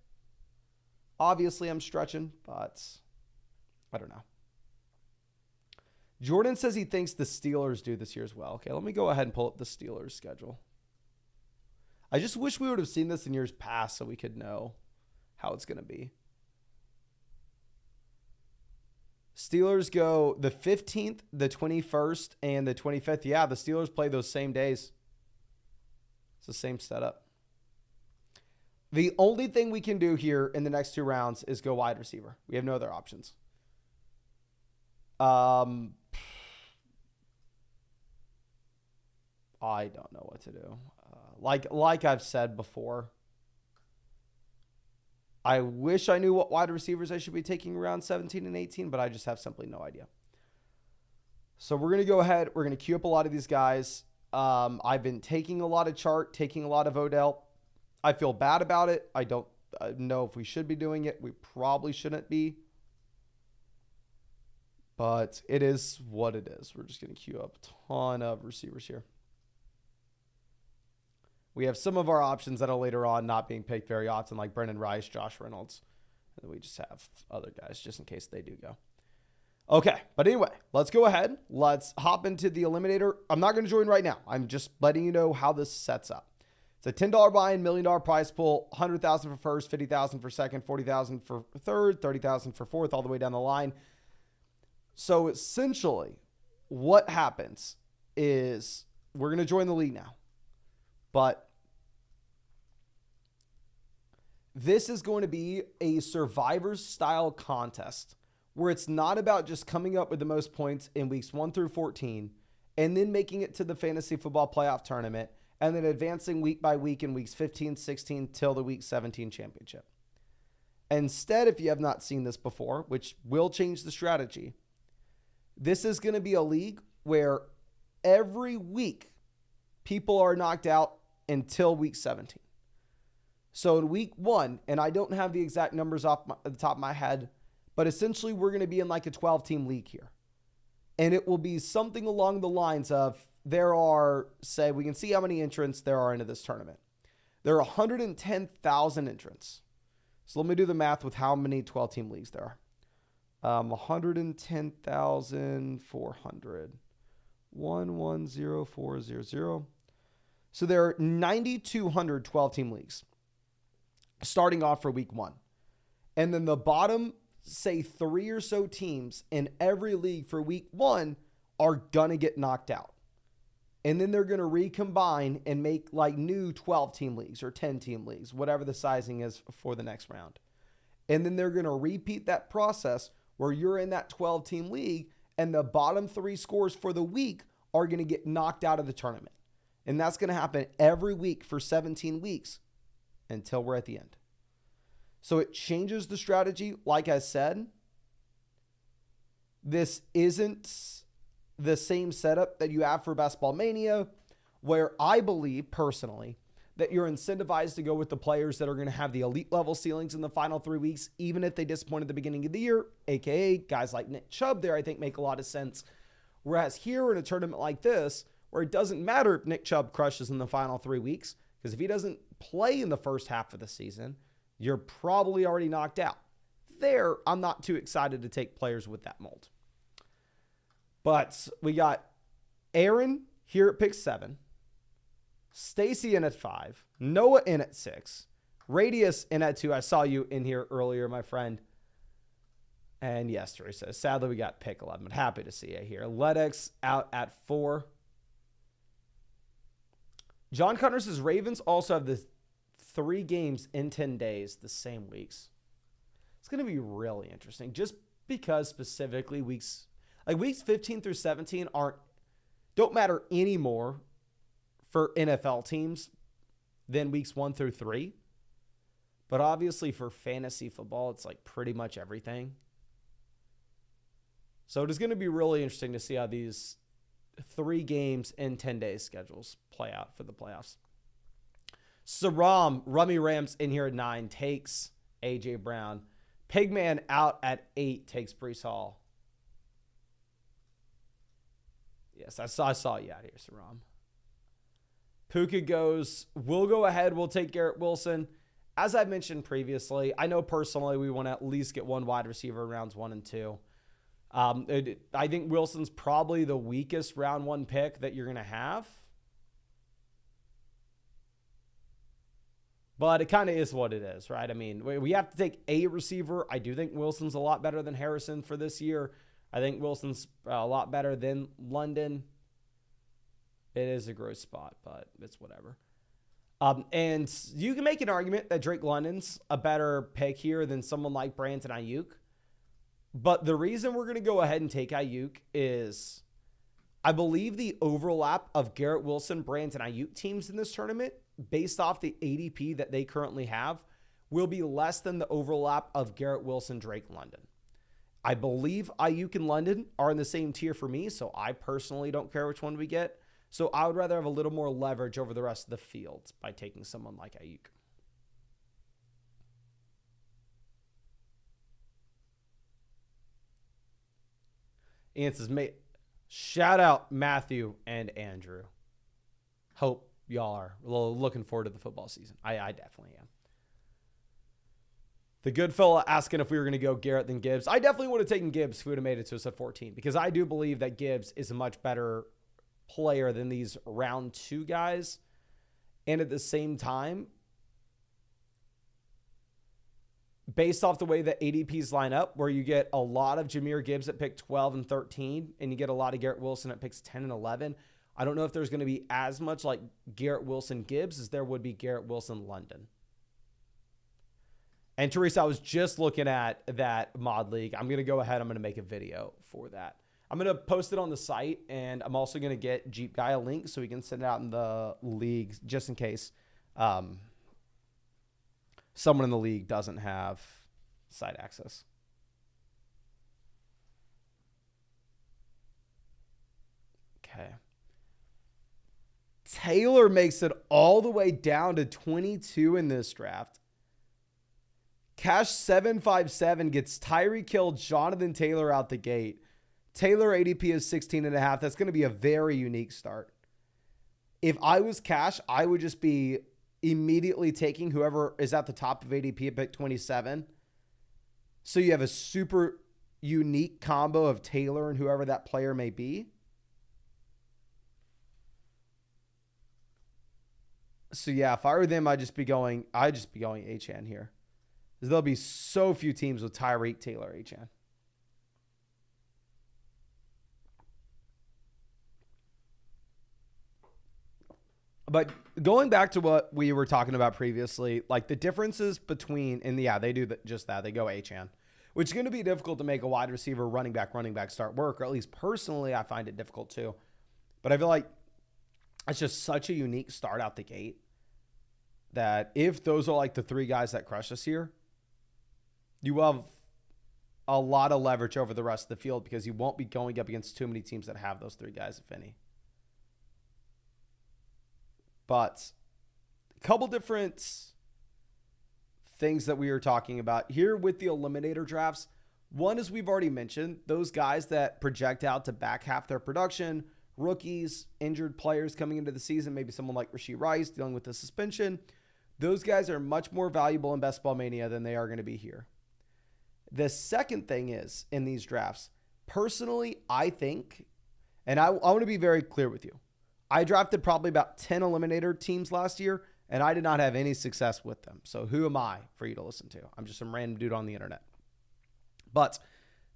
Obviously, I'm stretching, but I don't know. Jordan says he thinks the Steelers do this year as well. Okay, let me go ahead and pull up the Steelers schedule. I just wish we would have seen this in years past so we could know how it's going to be. Steelers go the 15th, the 21st, and the 25th. Yeah, the Steelers play those same days. It's the same setup. The only thing we can do here in the next 2 rounds is go wide receiver. We have no other options. I don't know what to do. Like I've said before, I wish I knew what wide receivers I should be taking around 17 and 18, but I just have simply no idea. So we're going to go ahead. We're going to queue up a lot of these guys. I've been taking a lot of Chart, taking a lot of Odell. I feel bad about it. I don't know if we should be doing it. We probably shouldn't be. But it is what it is. We're just going to queue up a ton of receivers here. We have some of our options that are later on not being picked very often, like Brendan Rice, Josh Reynolds. And then we just have other guys just in case they do go. Okay, but anyway, let's go ahead. Let's hop into the Eliminator. I'm not going to join right now. I'm just letting you know how this sets up. It's a $10 buy-in, $1 million prize pool, $100,000 for first, $50,000 for second, $40,000 for third, $30,000 for fourth, all the way down the line. So essentially, what happens is we're going to join the league now. But this is going to be a Survivors style contest where it's not about just coming up with the most points in weeks 1 through 14 and then making it to the fantasy football playoff tournament and then advancing week by week in weeks 15, 16 till the week 17 championship. Instead, if you have not seen this before, which will change the strategy, this is going to be a league where every week people are knocked out until week 17. So in week 1, and I don't have the exact numbers off the top of my head, but essentially we're going to be in like a 12-team league here. And it will be something along the lines of there are, say, we can see how many entrants there are into this tournament. There are 110,000 entrants. So let me do the math with how many 12-team leagues there are. 110,400. 110400. So there are 9,200 12-team leagues starting off for week 1. And then the bottom, say 3 or so teams in every league for week 1 are going to get knocked out. And then they're going to recombine and make like new 12-team leagues or 10-team leagues, whatever the sizing is for the next round. And then they're going to repeat that process where you're in that 12-team league and the bottom 3 scores for the week are going to get knocked out of the tournament. And that's going to happen every week for 17 weeks until we're at the end. So it changes the strategy. Like I said, this isn't the same setup that you have for Best Ball Mania, where I believe personally that you're incentivized to go with the players that are going to have the elite level ceilings in the final 3 weeks, even if they disappoint at the beginning of the year, aka guys like Nick Chubb there, I think make a lot of sense. Whereas here in a tournament like this, where it doesn't matter if Nick Chubb crushes in the final 3 weeks, because if he doesn't play in the first half of the season, you're probably already knocked out. There, I'm not too excited to take players with that mold. But we got Aaron here at pick 7, Stacy in at 5, Noah in at 6, Radius in at 2. I saw you in here earlier, my friend. And yes, Teresa, sadly we got pick 11, but happy to see you here. Ledex out at 4. John Connor says Ravens also have the 3 games in 10 days the same weeks. It's going to be really interesting just because specifically weeks 15 through 17 don't matter anymore for NFL teams than weeks 1 through 3. But obviously for fantasy football, it's like pretty much everything. So it is going to be really interesting to see how these 3 games in 10 days schedules play out for the playoffs. Saram, Rummy Rams in here at 9, takes A.J. Brown. Pigman out at 8, takes Breece Hall. Yes, I saw you out here, Saram. Puka goes, we'll go ahead. We'll take Garrett Wilson. As I mentioned previously, I know personally we want to at least get one wide receiver in rounds 1 and 2. I think Wilson's probably the weakest round 1 pick that you're going to have. But it kind of is what it is, right? I mean, we have to take a receiver. I do think Wilson's a lot better than Harrison for this year. I think Wilson's a lot better than London. It is a gross spot, but it's whatever. And you can make an argument that Drake London's a better pick here than someone like Brandon Ayuk. But the reason we're going to go ahead and take Ayuk is I believe the overlap of Garrett Wilson, Brandon Ayuk teams in this tournament, based off the ADP that they currently have, will be less than the overlap of Garrett Wilson, Drake London. I believe Ayuk and London are in the same tier for me, so I personally don't care which one we get. So I would rather have a little more leverage over the rest of the field by taking someone like Ayuk. Ian says, shout out Matthew and Andrew. Hope y'all are looking forward to the football season. I definitely am. The good fella asking if we were going to go Garrett than Gibbs. I definitely would have taken Gibbs if we would have made it to us at 14 because I do believe that Gibbs is a much better player than these round 2 guys. And at the same time, based off the way that ADPs line up, where you get a lot of Jahmyr Gibbs at pick 12 and 13, and you get a lot of Garrett Wilson at picks 10 and 11, I don't know if there's going to be as much like Garrett Wilson Gibbs as there would be Garrett Wilson London. And Teresa, I was just looking at that mod league. I'm going to go ahead. I'm going to make a video for that. I'm going to post it on the site, and I'm also going to get Jeep Guy a link so we can send it out in the league just in case someone in the league doesn't have site access. Okay. Taylor makes it all the way down to 22 in this draft. Cash 757 gets Tyreek Hill, Jonathan Taylor out the gate. Taylor ADP is 16.5. That's going to be a very unique start. If I was Cash, I would just be immediately taking whoever is at the top of ADP at pick 27. So you have a super unique combo of Taylor and whoever that player may be. So yeah, if I were them, I'd just be going Achane here. Because there'll be so few teams with Tyreek, Taylor, Achane. But going back to what we were talking about previously, like the differences between, and yeah, they do just that. They go Achane, which is going to be difficult to make a wide receiver, running back start work, or at least personally, I find it difficult too. But I feel like it's just such a unique start out the gate that if those are like the 3 guys that crush us here, you will have a lot of leverage over the rest of the field because you won't be going up against too many teams that have those 3 guys, if any. But a couple different things that we were talking about here with the Eliminator drafts. One is we've already mentioned those guys that project out to back half their production, rookies, injured players coming into the season, maybe someone like Rashee Rice dealing with the suspension. Those guys are much more valuable in Best Ball Mania than they are going to be here. The second thing is, in these drafts, personally, I think, and I want to be very clear with you, I drafted probably about 10 Eliminator teams last year, and I did not have any success with them. So who am I for you to listen to? I'm just some random dude on the internet. But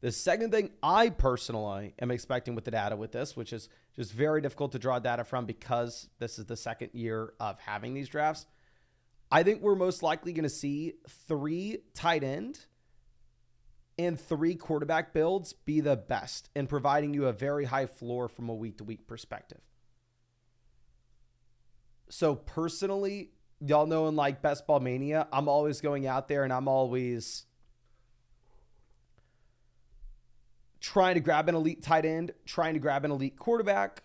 the second thing I personally am expecting with the data with this, which is just very difficult to draw data from because this is the second year of having these drafts, I think we're most likely going to see 3 tight end and 3 quarterback builds be the best in providing you a very high floor from a week-to-week perspective. So personally, y'all know in like Best Ball Mania, I'm always going out there and I'm always trying to grab an elite tight end, trying to grab an elite quarterback.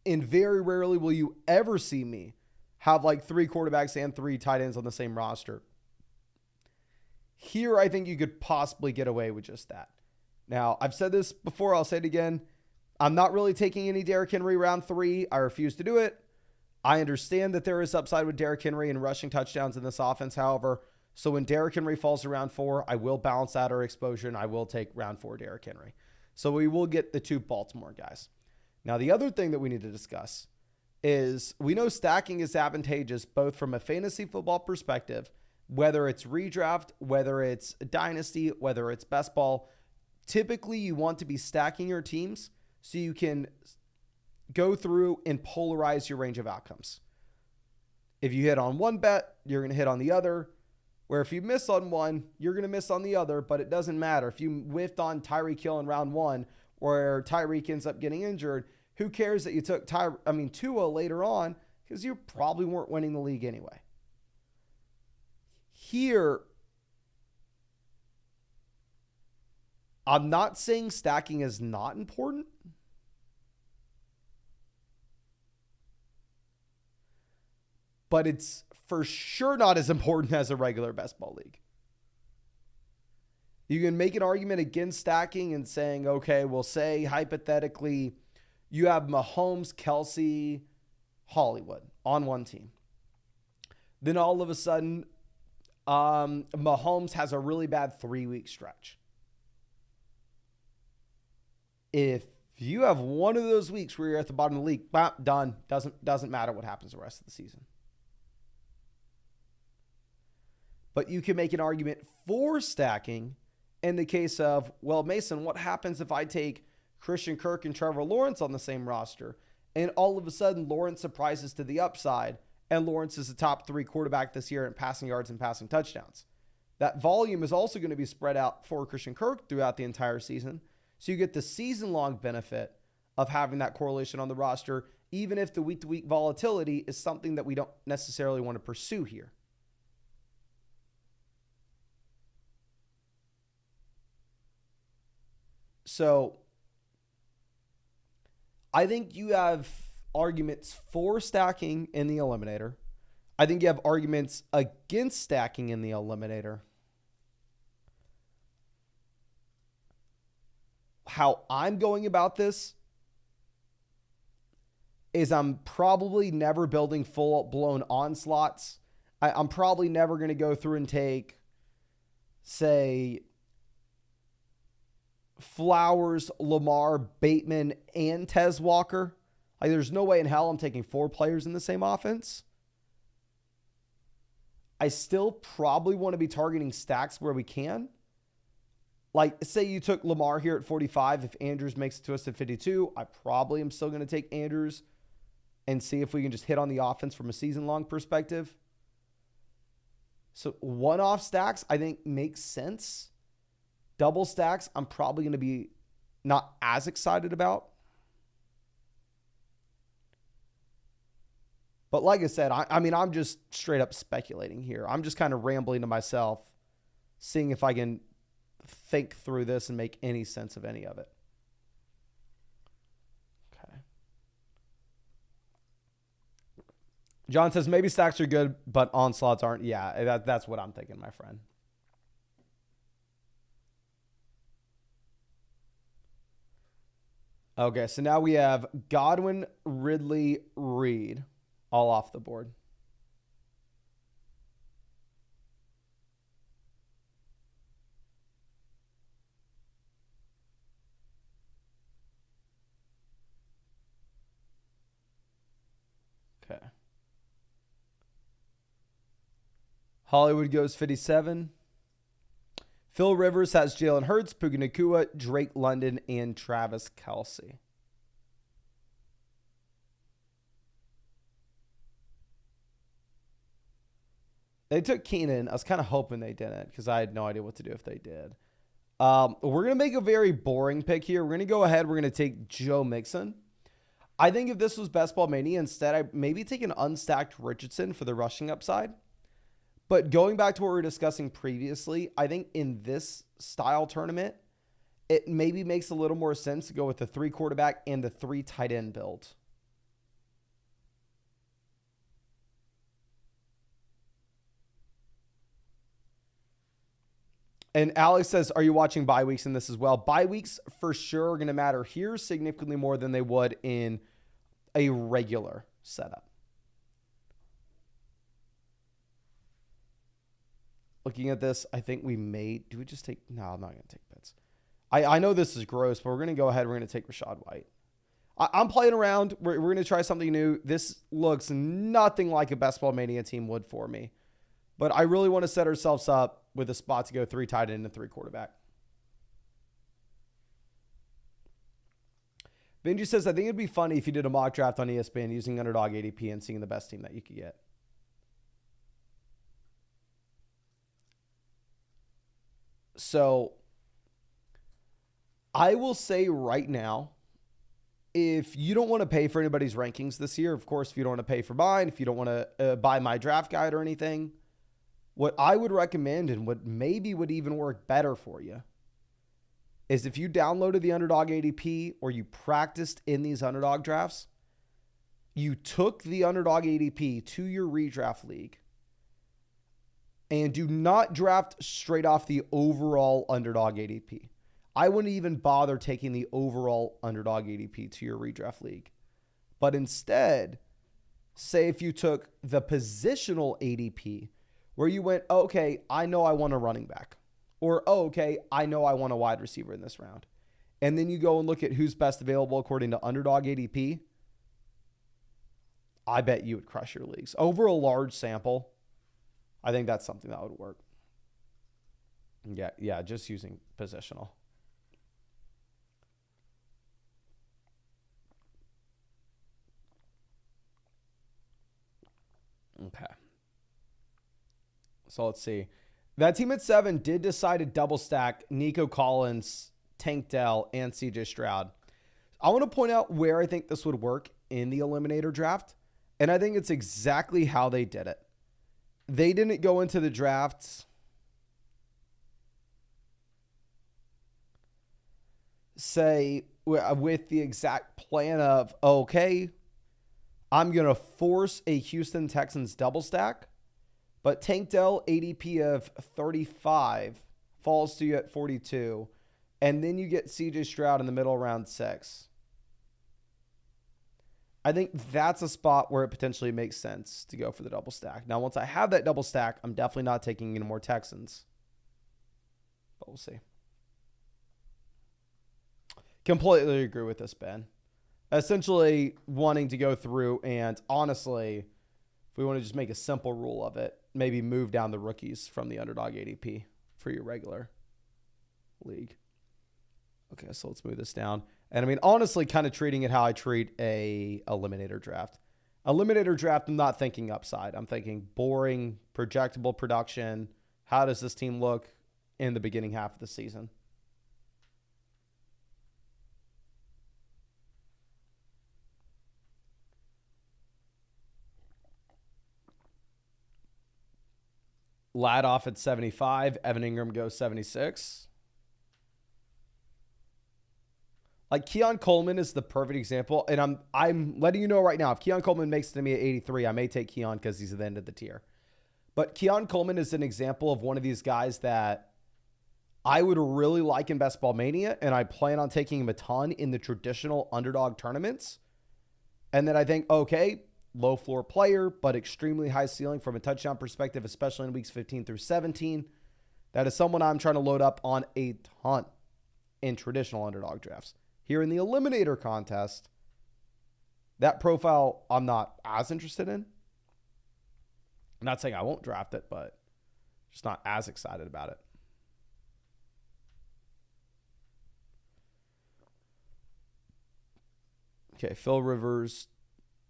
And very rarely will you ever see me have like 3 quarterbacks and 3 tight ends on the same roster. Here, I think you could possibly get away with just that. Now, I've said this before, I'll say it again. I'm not really taking any Derrick Henry round 3. I refuse to do it. I understand that there is upside with Derrick Henry and rushing touchdowns in this offense, however. So when Derrick Henry falls to round 4, I will balance out our exposure and I will take round 4 Derrick Henry. So we will get the 2 Baltimore guys. Now, the other thing that we need to discuss is we know stacking is advantageous both from a fantasy football perspective, whether it's redraft, whether it's dynasty, whether it's best ball. Typically, you want to be stacking your teams so you can go through and polarize your range of outcomes. If you hit on one bet, you're going to hit on the other. Where if you miss on one, you're going to miss on the other, but it doesn't matter. If you whiffed on Tyreek Hill in round 1, where Tyreek ends up getting injured, who cares that you took Tua later on, because you probably weren't winning the league anyway. Here, I'm not saying stacking is not important. But it's for sure not as important as a regular best ball league. You can make an argument against stacking and saying, okay, we'll say hypothetically you have Mahomes, Kelsey, Hollywood on one team. Then all of a sudden, Mahomes has a really bad 3-week stretch. If you have one of those weeks where you're at the bottom of the league, done. Doesn't matter what happens the rest of the season. But you can make an argument for stacking in the case of, well, Mason, what happens if I take Christian Kirk and Trevor Lawrence on the same roster, and all of a sudden Lawrence surprises to the upside, and Lawrence is the top 3 quarterback this year in passing yards and passing touchdowns. That volume is also going to be spread out for Christian Kirk throughout the entire season. So you get the season-long benefit of having that correlation on the roster, even if the week-to-week volatility is something that we don't necessarily want to pursue here. So I think you have arguments for stacking in the Eliminator. I think you have arguments against stacking in the Eliminator. How I'm going about this is I'm probably never building full-blown onslaughts. I'm probably never going to go through and take, say, Flowers, Lamar, Bateman, and Tez Walker. Like, there's no way in hell I'm taking 4 players in the same offense. I still probably want to be targeting stacks where we can. Like, say you took Lamar here at 45. If Andrews makes it to us at 52, I probably am still going to take Andrews and see if we can just hit on the offense from a season-long perspective. So one-off stacks, I think, makes sense. Double stacks, I'm probably going to be not as excited about. But like I said, I'm just straight up speculating here. I'm just kind of rambling to myself, seeing if I can think through this and make any sense of any of it. Okay. John says maybe stacks are good, but onslaughts aren't. Yeah, that's what I'm thinking, my friend. Okay, so now we have Godwin, Ridley, Reed, all off the board. Okay. Hollywood goes 57. Phil Rivers has Jalen Hurts, Puka Nacua, Drake London, and Travis Kelce. They took Keenan. I was kind of hoping they didn't because I had no idea what to do if they did. We're going to make a very boring pick here. We're going to go ahead. We're going to take Joe Mixon. I think if this was Best Ball Mania, instead, I maybe take an unstacked Richardson for the rushing upside. But going back to what we were discussing previously, I think in this style tournament, it maybe makes a little more sense to go with the 3 quarterback and the 3 tight end build. And Alex says, are you watching bye weeks in this as well? Bye weeks for sure are going to matter here significantly more than they would in a regular setup. Looking at this, I think we may... Do we just take... No, I'm not going to take bets. I know this is gross, but we're going to go ahead. We're going to take Rachaad White. I'm playing around. We're going to try something new. This looks nothing like a Best Ball Mania team would for me. But I really want to set ourselves up with a spot to go 3 tight end and 3 quarterback. Benji says, I think it'd be funny if you did a mock draft on ESPN using Underdog ADP and seeing the best team that you could get. So I will say right now, if you don't want to pay for anybody's rankings this year, of course, if you don't want to pay for mine, if you don't want to buy my draft guide or anything, what I would recommend and what maybe would even work better for you is if you downloaded the Underdog ADP or you practiced in these Underdog drafts, you took the Underdog ADP to your redraft league and do not draft straight off the overall Underdog ADP. I wouldn't even bother taking the overall Underdog ADP to your redraft league. But instead, say if you took the positional ADP where you went, okay, I know I want a running back. Or, okay, I know I want a wide receiver in this round. And then you go and look at who's best available according to Underdog ADP. I bet you would crush your leagues. Over a large sample, I think that's something that would work. Yeah, just using positional. Okay. So let's see. That team at 7 did decide to double stack Nico Collins, Tank Dell, and CJ Stroud. I want to point out where I think this would work in the Eliminator draft, and I think it's exactly how they did it. They didn't go into the drafts say with the exact plan of, okay, I'm going to force a Houston Texans double stack, but Tank Dell ADP of 35 falls to you at 42, and then you get CJ Stroud in the middle round 6. I think that's a spot where it potentially makes sense to go for the double stack. Now, once I have that double stack, I'm definitely not taking any more Texans. But we'll see. Completely agree with this, Ben. Essentially wanting to go through and honestly, if we want to just make a simple rule of it, maybe move down the rookies from the Underdog ADP for your regular league. Okay, so let's move this down. And I mean, honestly, kind of treating it how I treat a Eliminator draft. Eliminator draft, I'm not thinking upside. I'm thinking boring, projectable production. How does this team look in the beginning half of the season? Lad off at 75. Evan Ingram goes 76. Like Keon Coleman is the perfect example. And I'm letting you know right now, if Keon Coleman makes it to me at 83, I may take Keon because he's at the end of the tier. But Keon Coleman is an example of one of these guys that I would really like in Best Ball Mania, and I plan on taking him a ton in the traditional underdog tournaments. And then I think, okay, low floor player, but extremely high ceiling from a touchdown perspective, especially in weeks 15 through 17. That is someone I'm trying to load up on a ton in traditional underdog drafts. Here in the Eliminator contest, that profile I'm not as interested in. I'm not saying I won't draft it, but just not as excited about it. Okay, Phil Rivers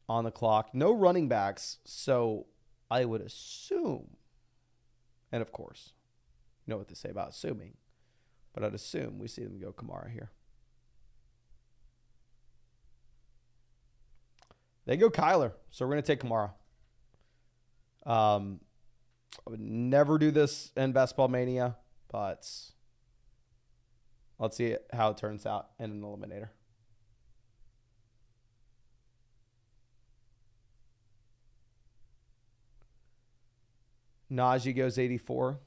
on the clock. No running backs, so I would assume, and of course, you know what they say about assuming, but I'd assume we see them go Kamara here. They go Kyler, so we're going to take Kamara. I would never do this in Best Ball Mania, but let's see how it turns out in an Eliminator. Najee goes 84.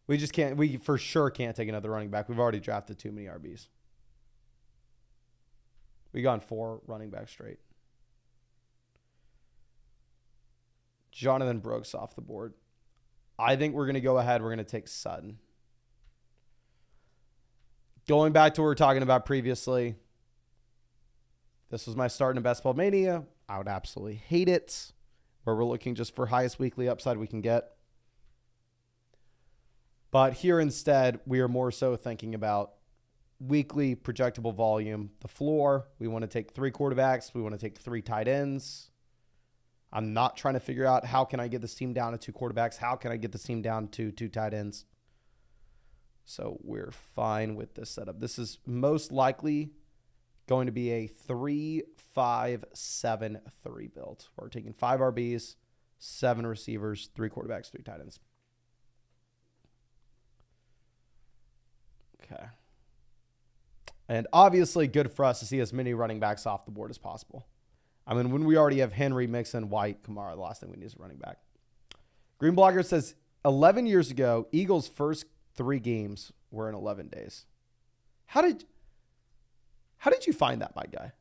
We just can't. We for sure can't take another running back. We've already drafted too many RBs. We gone 4 running backs straight. Jonathan Brooks off the board. I think we're going to go ahead. We're going to take Sutton. Going back to what we were talking about previously. This was my start in a Best Ball Mania. I would absolutely hate it. Where we're looking just for highest weekly upside we can get. But here instead, we are more so thinking about weekly projectable volume, the floor. We want to take 3 quarterbacks. We want to take 3 tight ends. I'm not trying to figure out how can I get this team down to 2 quarterbacks. How can I get this team down to 2 tight ends? So we're fine with this setup. This is most likely going to be a 3-5-7-3 build. We're taking 5 RBs, 7 receivers, 3 quarterbacks, 3 tight ends. Okay. And obviously good for us to see as many running backs off the board as possible. I mean, when we already have Henry, Mixon, White, Kamara, the last thing we need is a running back. Green Blogger says 11 years ago, Eagles' first 3 games were in 11 days. How did you find that, my guy?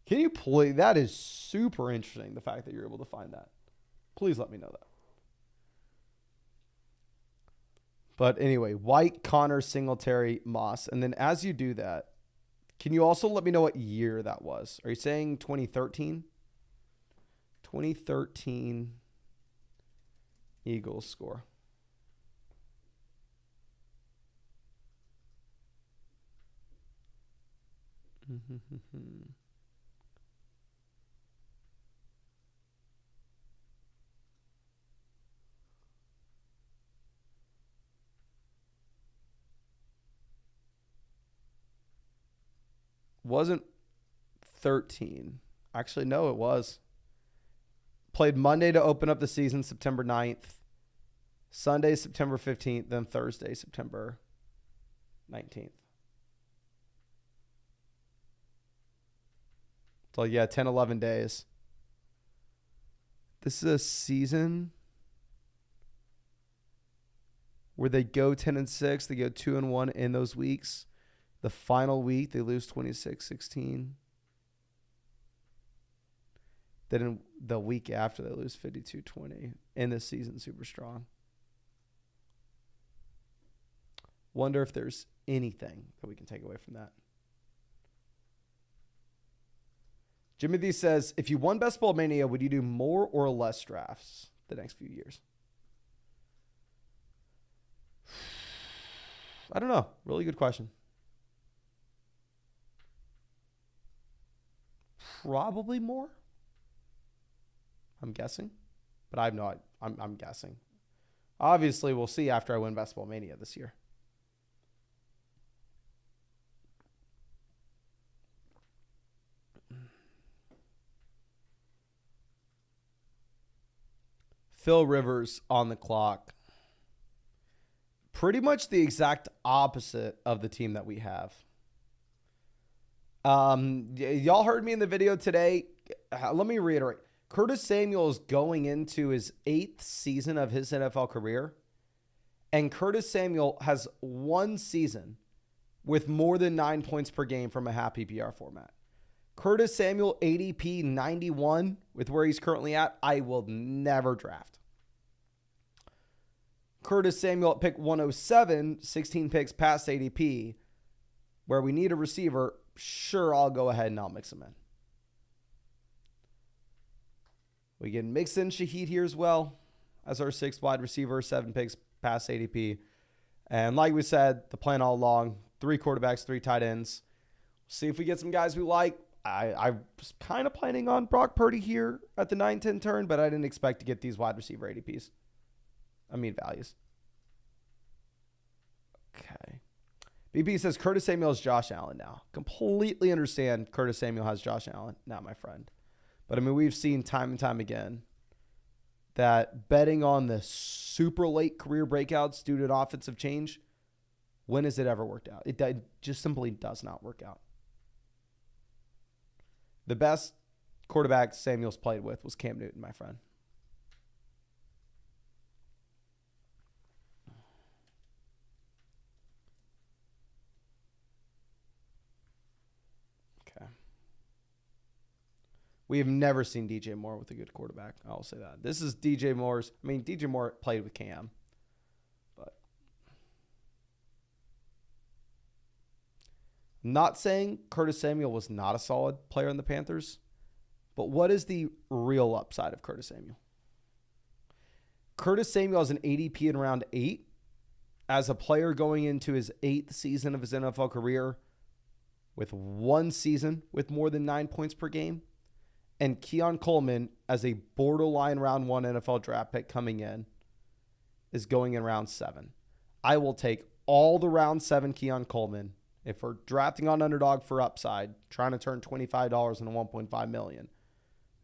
Can you please? That is super interesting, the fact that you're able to find that. Please let me know that. But anyway, White, Connor, Singletary, Moss. And then as you do that, can you also let me know what year that was? Are you saying 2013? 2013 Eagles score. Wasn't 13. Actually, no, it was. Played Monday to open up the season, September 9th. Sunday, September 15th. Then Thursday, September 19th. So, yeah, 10, 11 days. This is a season where they go 10-6. They go 2-1 in those weeks. The final week, they lose 26-16. Then in the week after, they lose 52-20. In this season, super strong. Wonder if there's anything that we can take away from that. Jimmy D says, if you won Best Ball Mania, would you do more or less drafts the next few years? I don't know. Really good question. Probably more. I'm guessing. But I have no idea. I'm guessing. Obviously, we'll see after I win Best Ball Mania this year. Phil Rivers on the clock. Pretty much the exact opposite of the team that we have. Y'all heard me in the video today. Let me reiterate. Curtis Samuel is going into his 8th season of his NFL career, and Curtis Samuel has one season with more than 9 points per game from a half PPR format. Curtis Samuel, ADP 91, with where he's currently at, I will never draft. Curtis Samuel at pick 107, 16 picks past ADP, where we need a receiver, sure, I'll go ahead and I'll mix him in. We can mix in Shaheed here as well as our 6th wide receiver, 7 picks past ADP. And like we said, the plan all along, 3 quarterbacks, 3 tight ends. See if we get some guys we like. I was kind of planning on Brock Purdy here at the 9-10 turn, but I didn't expect to get these wide receiver ADPs. Values. Okay. BP says Curtis Samuel is Josh Allen now. Completely understand Curtis Samuel has Josh Allen now, my friend. But, we've seen time and time again that betting on the super late career breakouts due to an offensive change, when has it ever worked out? It just simply does not work out. The best quarterback Samuel's played with was Cam Newton, my friend. Okay. We have never seen DJ Moore with a good quarterback. I'll say that. This is DJ Moore's. DJ Moore played with Cam. But not saying Curtis Samuel was not a solid player in the Panthers, but what is the real upside of Curtis Samuel? Curtis Samuel has an ADP in round 8 as a player going into his 8th season of his NFL career with one season with more than 9 points per game. And Keon Coleman, as a borderline round 1 NFL draft pick coming in, is going in round 7. I will take all the round 7 Keon Coleman if we're drafting on Underdog for upside, trying to turn $25 into $1.5 million.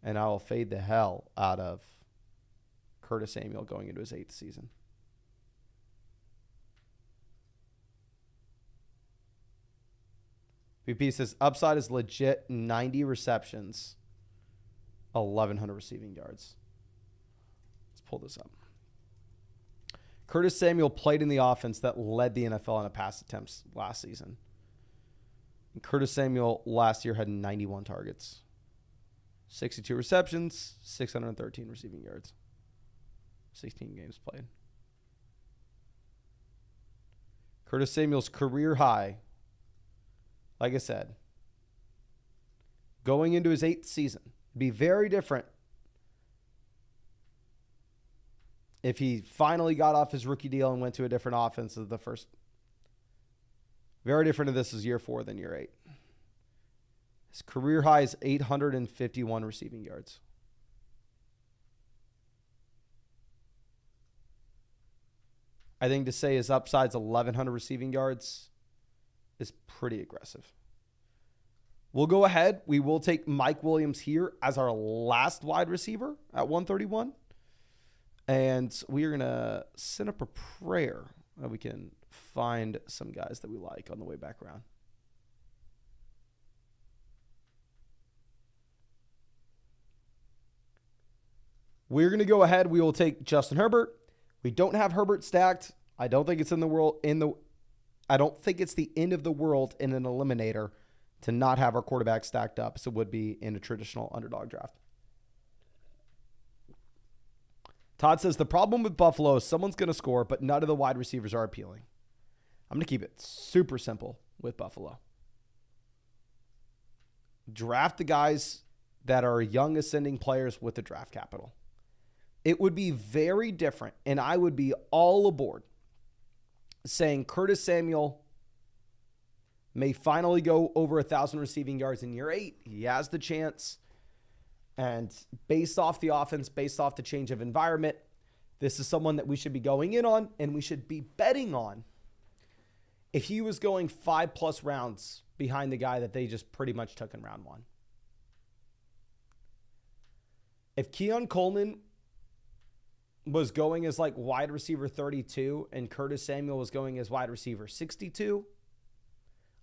And I will fade the hell out of Curtis Samuel going into his 8th season. BP says upside is legit, 90 receptions, 1,100 receiving yards. Let's pull this up. Curtis Samuel played in the offense that led the NFL in pass attempts last season. And Curtis Samuel last year had 91 targets, 62 receptions, 613 receiving yards, 16 games played. Curtis Samuel's career high, like I said, going into his 8th season, be very different if he finally got off his rookie deal and went to a different offense as the first. Very different if this is year 4 than year 8. His career high is 851 receiving yards. I think to say his upside's 1,100 receiving yards is pretty aggressive. We'll go ahead. We will take Mike Williams here as our last wide receiver at 131. And we are going to send up a prayer that we can find some guys that we like on the way back around. We're going to go ahead. We will take Justin Herbert. We don't have Herbert stacked. I don't think it's I don't think it's the end of the world in an eliminator to not have our quarterback stacked up as it would be in a traditional underdog draft. Todd says, the problem with Buffalo is someone's going to score, but none of the wide receivers are appealing. I'm going to keep it super simple with Buffalo. Draft the guys that are young ascending players with the draft capital. It would be very different, and I would be all aboard saying Curtis Samuel may finally go over 1,000 receiving yards in year 8. He has the chance. And based off the offense, based off the change of environment, this is someone that we should be going in on and we should be betting on if he was going 5+ rounds behind the guy that they just pretty much took in round 1. If Keon Coleman was going as like wide receiver 32 and Curtis Samuel was going as wide receiver 62,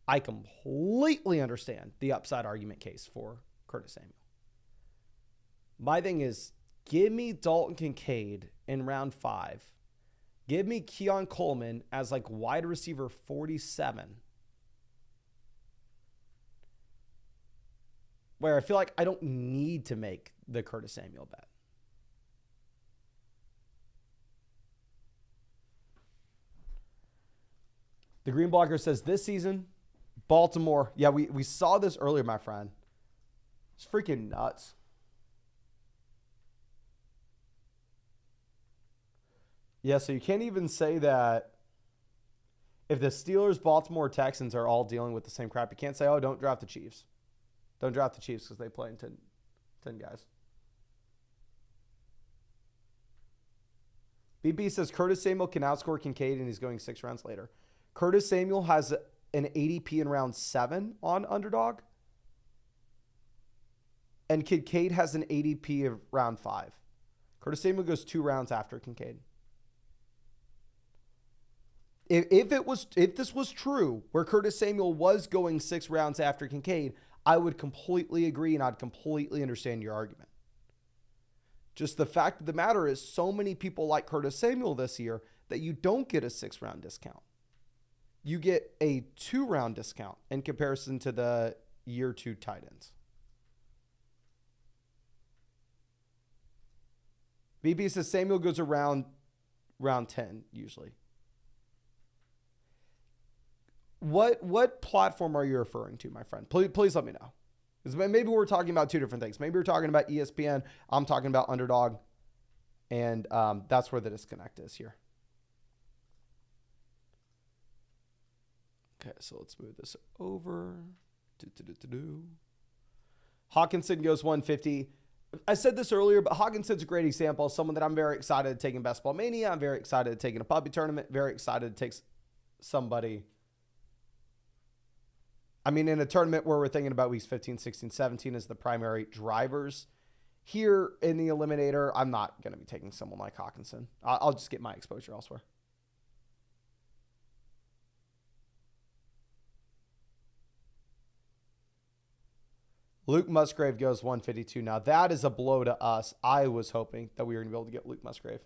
I completely understand the upside argument case for Curtis Samuel. My thing is, give me Dalton Kincaid in round 5. Give me Keon Coleman as like wide receiver 47. Where I feel like I don't need to make the Curtis Samuel bet. The Green Blocker says this season, Baltimore. Yeah, we saw this earlier, my friend. It's freaking nuts. Yeah, so you can't even say that if the Steelers, Baltimore, Texans are all dealing with the same crap. You can't say, oh, don't draft the Chiefs. Don't draft the Chiefs because they play in 10 guys. BB says Curtis Samuel can outscore Kincaid and he's going 6 rounds later. Curtis Samuel has an ADP in round 7 on Underdog. And Kincaid has an ADP of round 5. Curtis Samuel goes 2 rounds after Kincaid. If this was true, where Curtis Samuel was going 6 rounds after Kincaid, I would completely agree and I'd completely understand your argument. Just the fact of the matter is so many people like Curtis Samuel this year that you don't get a 6-round discount. You get a 2-round discount in comparison to the year 2 tight ends. BB says Samuel goes around round 10 usually. What platform are you referring to, my friend? Please let me know. Because maybe we're talking about 2 different things. Maybe we're talking about ESPN. I'm talking about Underdog. And that's where the disconnect is here. Okay, so let's move this over. Hawkinson goes 150. I said this earlier, but Hawkinson's a great example. Someone that I'm very excited to take in Best Ball Mania. I'm very excited to take in a puppy tournament. Very excited to take somebody. I mean, in a tournament where we're thinking about weeks 15, 16, 17 as the primary drivers. Here in the Eliminator, I'm not going to be taking someone like Hawkinson. I'll just get my exposure elsewhere. Luke Musgrave goes 152. Now, that is a blow to us. I was hoping that we were going to be able to get Luke Musgrave.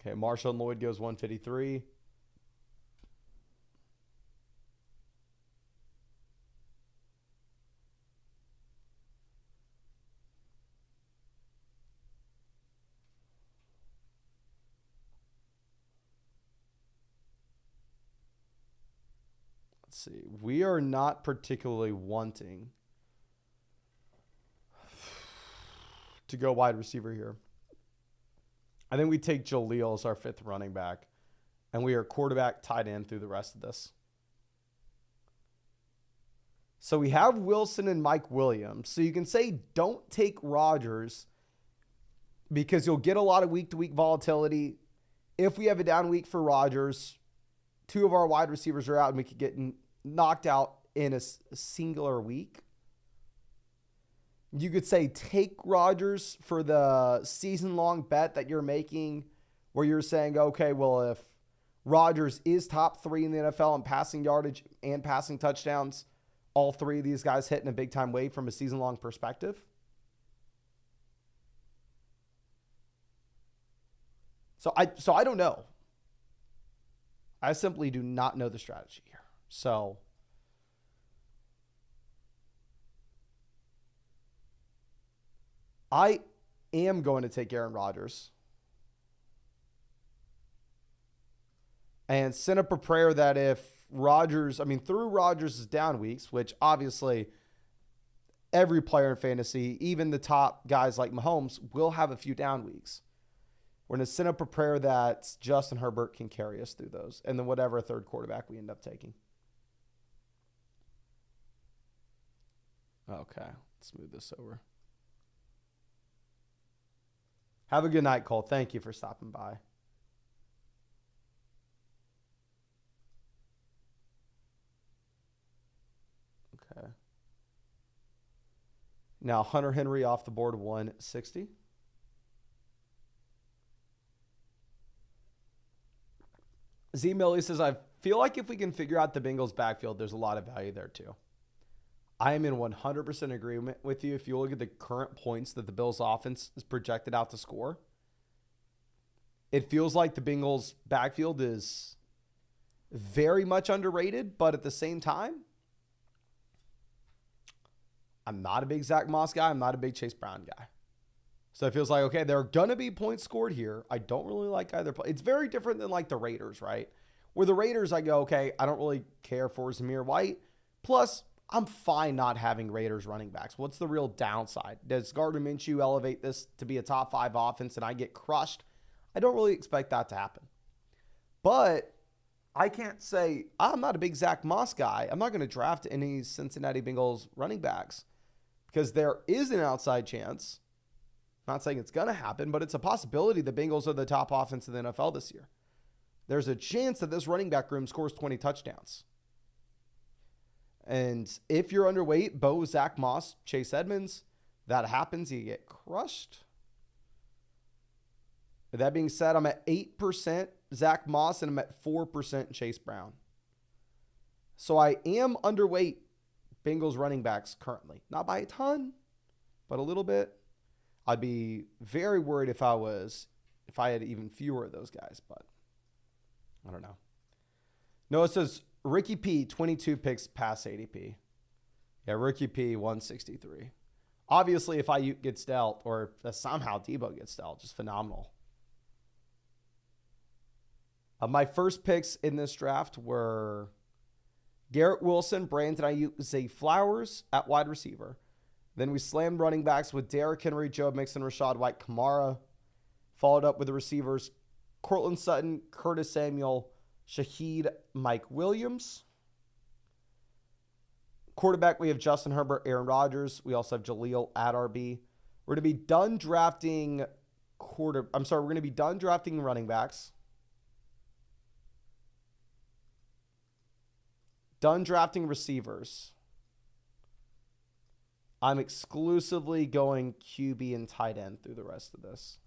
Okay, Marshall and Lloyd goes 153. Let's see. We are not particularly wanting to go wide receiver here. I think we take Jaleel as our 5th running back, and we are quarterback tight end through the rest of this. So we have Wilson and Mike Williams. So you can say don't take Rodgers because you'll get a lot of week-to-week volatility. If we have a down week for Rodgers, 2 of our wide receivers are out, and we could get knocked out in a singular week. You could say take Rodgers for the season-long bet that you're making where you're saying, okay, well, if Rodgers is top 3 in the NFL in passing yardage and passing touchdowns, all 3 of these guys hit in a big-time way from a season-long perspective. So I don't know. I simply do not know the strategy here. So I am going to take Aaron Rodgers and send up a prayer that if Rodgers, through Rodgers' down weeks, which obviously every player in fantasy, even the top guys like Mahomes, will have a few down weeks. We're going to send up a prayer that Justin Herbert can carry us through those, and then whatever 3rd quarterback we end up taking. Okay, let's move this over. Have a good night, Cole. Thank you for stopping by. Okay. Now, Hunter Henry off the board, 160. Z Millie says, I've feel like if we can figure out the Bengals backfield, there's a lot of value there too. I am in 100% agreement with you. If you look at the current points that the Bills offense is projected out to score, it feels like the Bengals backfield is very much underrated, but at the same time, I'm not a big Zach Moss guy. I'm not a big Chase Brown guy. So it feels like, okay, there are going to be points scored here. I don't really like either play. It's very different than like the Raiders, right? Where the Raiders, I go, okay, I don't really care for Zamir White. Plus, I'm fine not having Raiders running backs. What's the real downside? Does Gardner Minshew elevate this to be a top 5 offense and I get crushed? I don't really expect that to happen. But I can't say, I'm not a big Zach Moss guy. I'm not going to draft any Cincinnati Bengals running backs because there is an outside chance. I'm not saying it's going to happen, but it's a possibility the Bengals are the top offense in the NFL this year. There's a chance that this running back room scores 20 touchdowns. And if you're underweight, Bo, Zach Moss, Chase Edmonds, that happens, you get crushed. With that being said, I'm at 8% Zach Moss and I'm at 4% Chase Brown. So I am underweight Bengals running backs currently. Not by a ton, but a little bit. I'd be very worried if I had even fewer of those guys, but I don't know. Noah says, Ricky P, 22 picks past ADP. Yeah, Ricky P, 163. Obviously, if Ayuk gets dealt, or if somehow Debo gets dealt, just phenomenal. My first picks in this draft were Garrett Wilson, Brandon Ayuk, Zay Flowers at wide receiver. Then we slammed running backs with Derrick Henry, Joe Mixon, Rashad White, Kamara. Followed up with the receivers, Cortland Sutton, Curtis Samuel, Shaheed, Mike Williams. Quarterback, we have Justin Herbert, Aaron Rodgers. We also have Jaleel at RB. We're going to be done drafting running backs. Done drafting receivers. I'm exclusively going QB and tight end through the rest of this.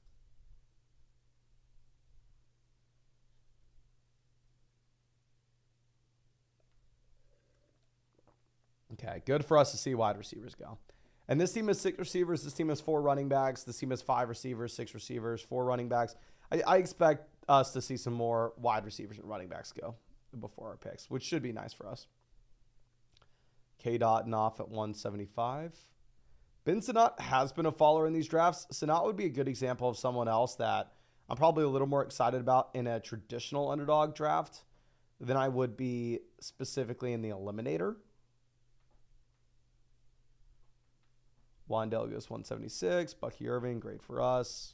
Okay, good for us to see wide receivers go. And this team has 6 receivers. This team has 4 running backs. This team has 5 receivers, 6 receivers, 4 running backs. I expect us to see some more wide receivers and running backs go before our picks, which should be nice for us. K-Dot and off at 175. Ben Sinnott has been a follower in these drafts. Sinnott would be a good example of someone else that I'm probably a little more excited about in a traditional underdog draft than I would be specifically in the Eliminator. Wandale goes 176. Bucky Irving, great for us.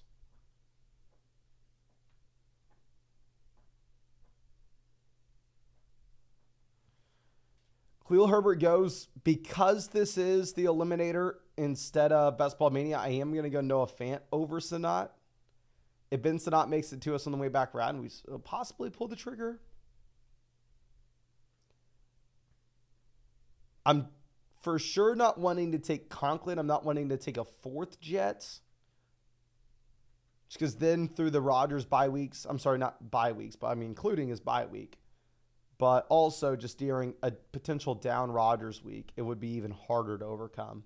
Khalil Herbert goes, because this is the Eliminator instead of Best Ball Mania, I am going to go Noah Fant over Sinnott. If Ben Sinnott makes it to us on the way back around, we possibly pull the trigger. I'm for sure not wanting to take Conklin. I'm not wanting to take a 4th jet. Just because then through the Rodgers bye weeks, I'm sorry, not bye weeks, but I mean including his bye week. But also just during a potential down Rodgers week, it would be even harder to overcome.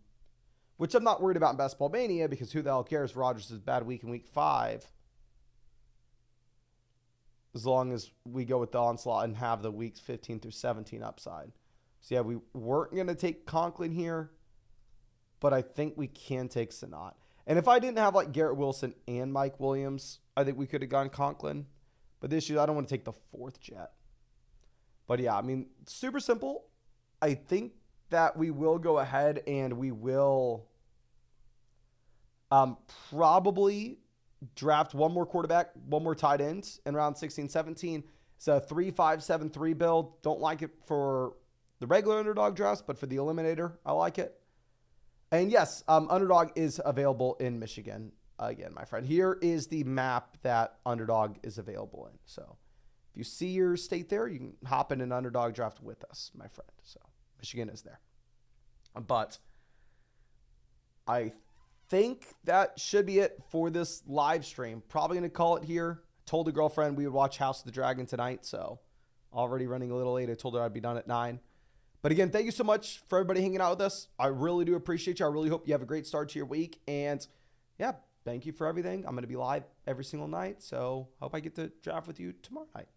Which I'm not worried about in Best Ball Mania because who the hell cares? Rodgers' bad week in week 5. As long as we go with the onslaught and have the weeks 15 through 17 upside. So yeah, we weren't going to take Conklin here, but I think we can take Sinnott. And if I didn't have like Garrett Wilson and Mike Williams, I think we could have gone Conklin. But this year, I don't want to take the 4th jet. But yeah, I mean, super simple. I think that we will go ahead and we will probably draft one more quarterback, one more tight end in round 16, 17. It's a 3-5-7-3 build. Don't like it for the regular underdog drafts, but for the Eliminator, I like it. And yes, Underdog is available in Michigan. Again, my friend, here is the map that Underdog is available in. So if you see your state there, you can hop in an Underdog draft with us, my friend. So Michigan is there. But I think that should be it for this live stream. Probably going to call it here. Told a girlfriend we would watch House of the Dragon tonight, so already running a little late. I told her I'd be done at 9. But again, thank you so much for everybody hanging out with us. I really do appreciate you. I really hope you have a great start to your week. And yeah, thank you for everything. I'm going to be live every single night. So hope I get to draft with you tomorrow night.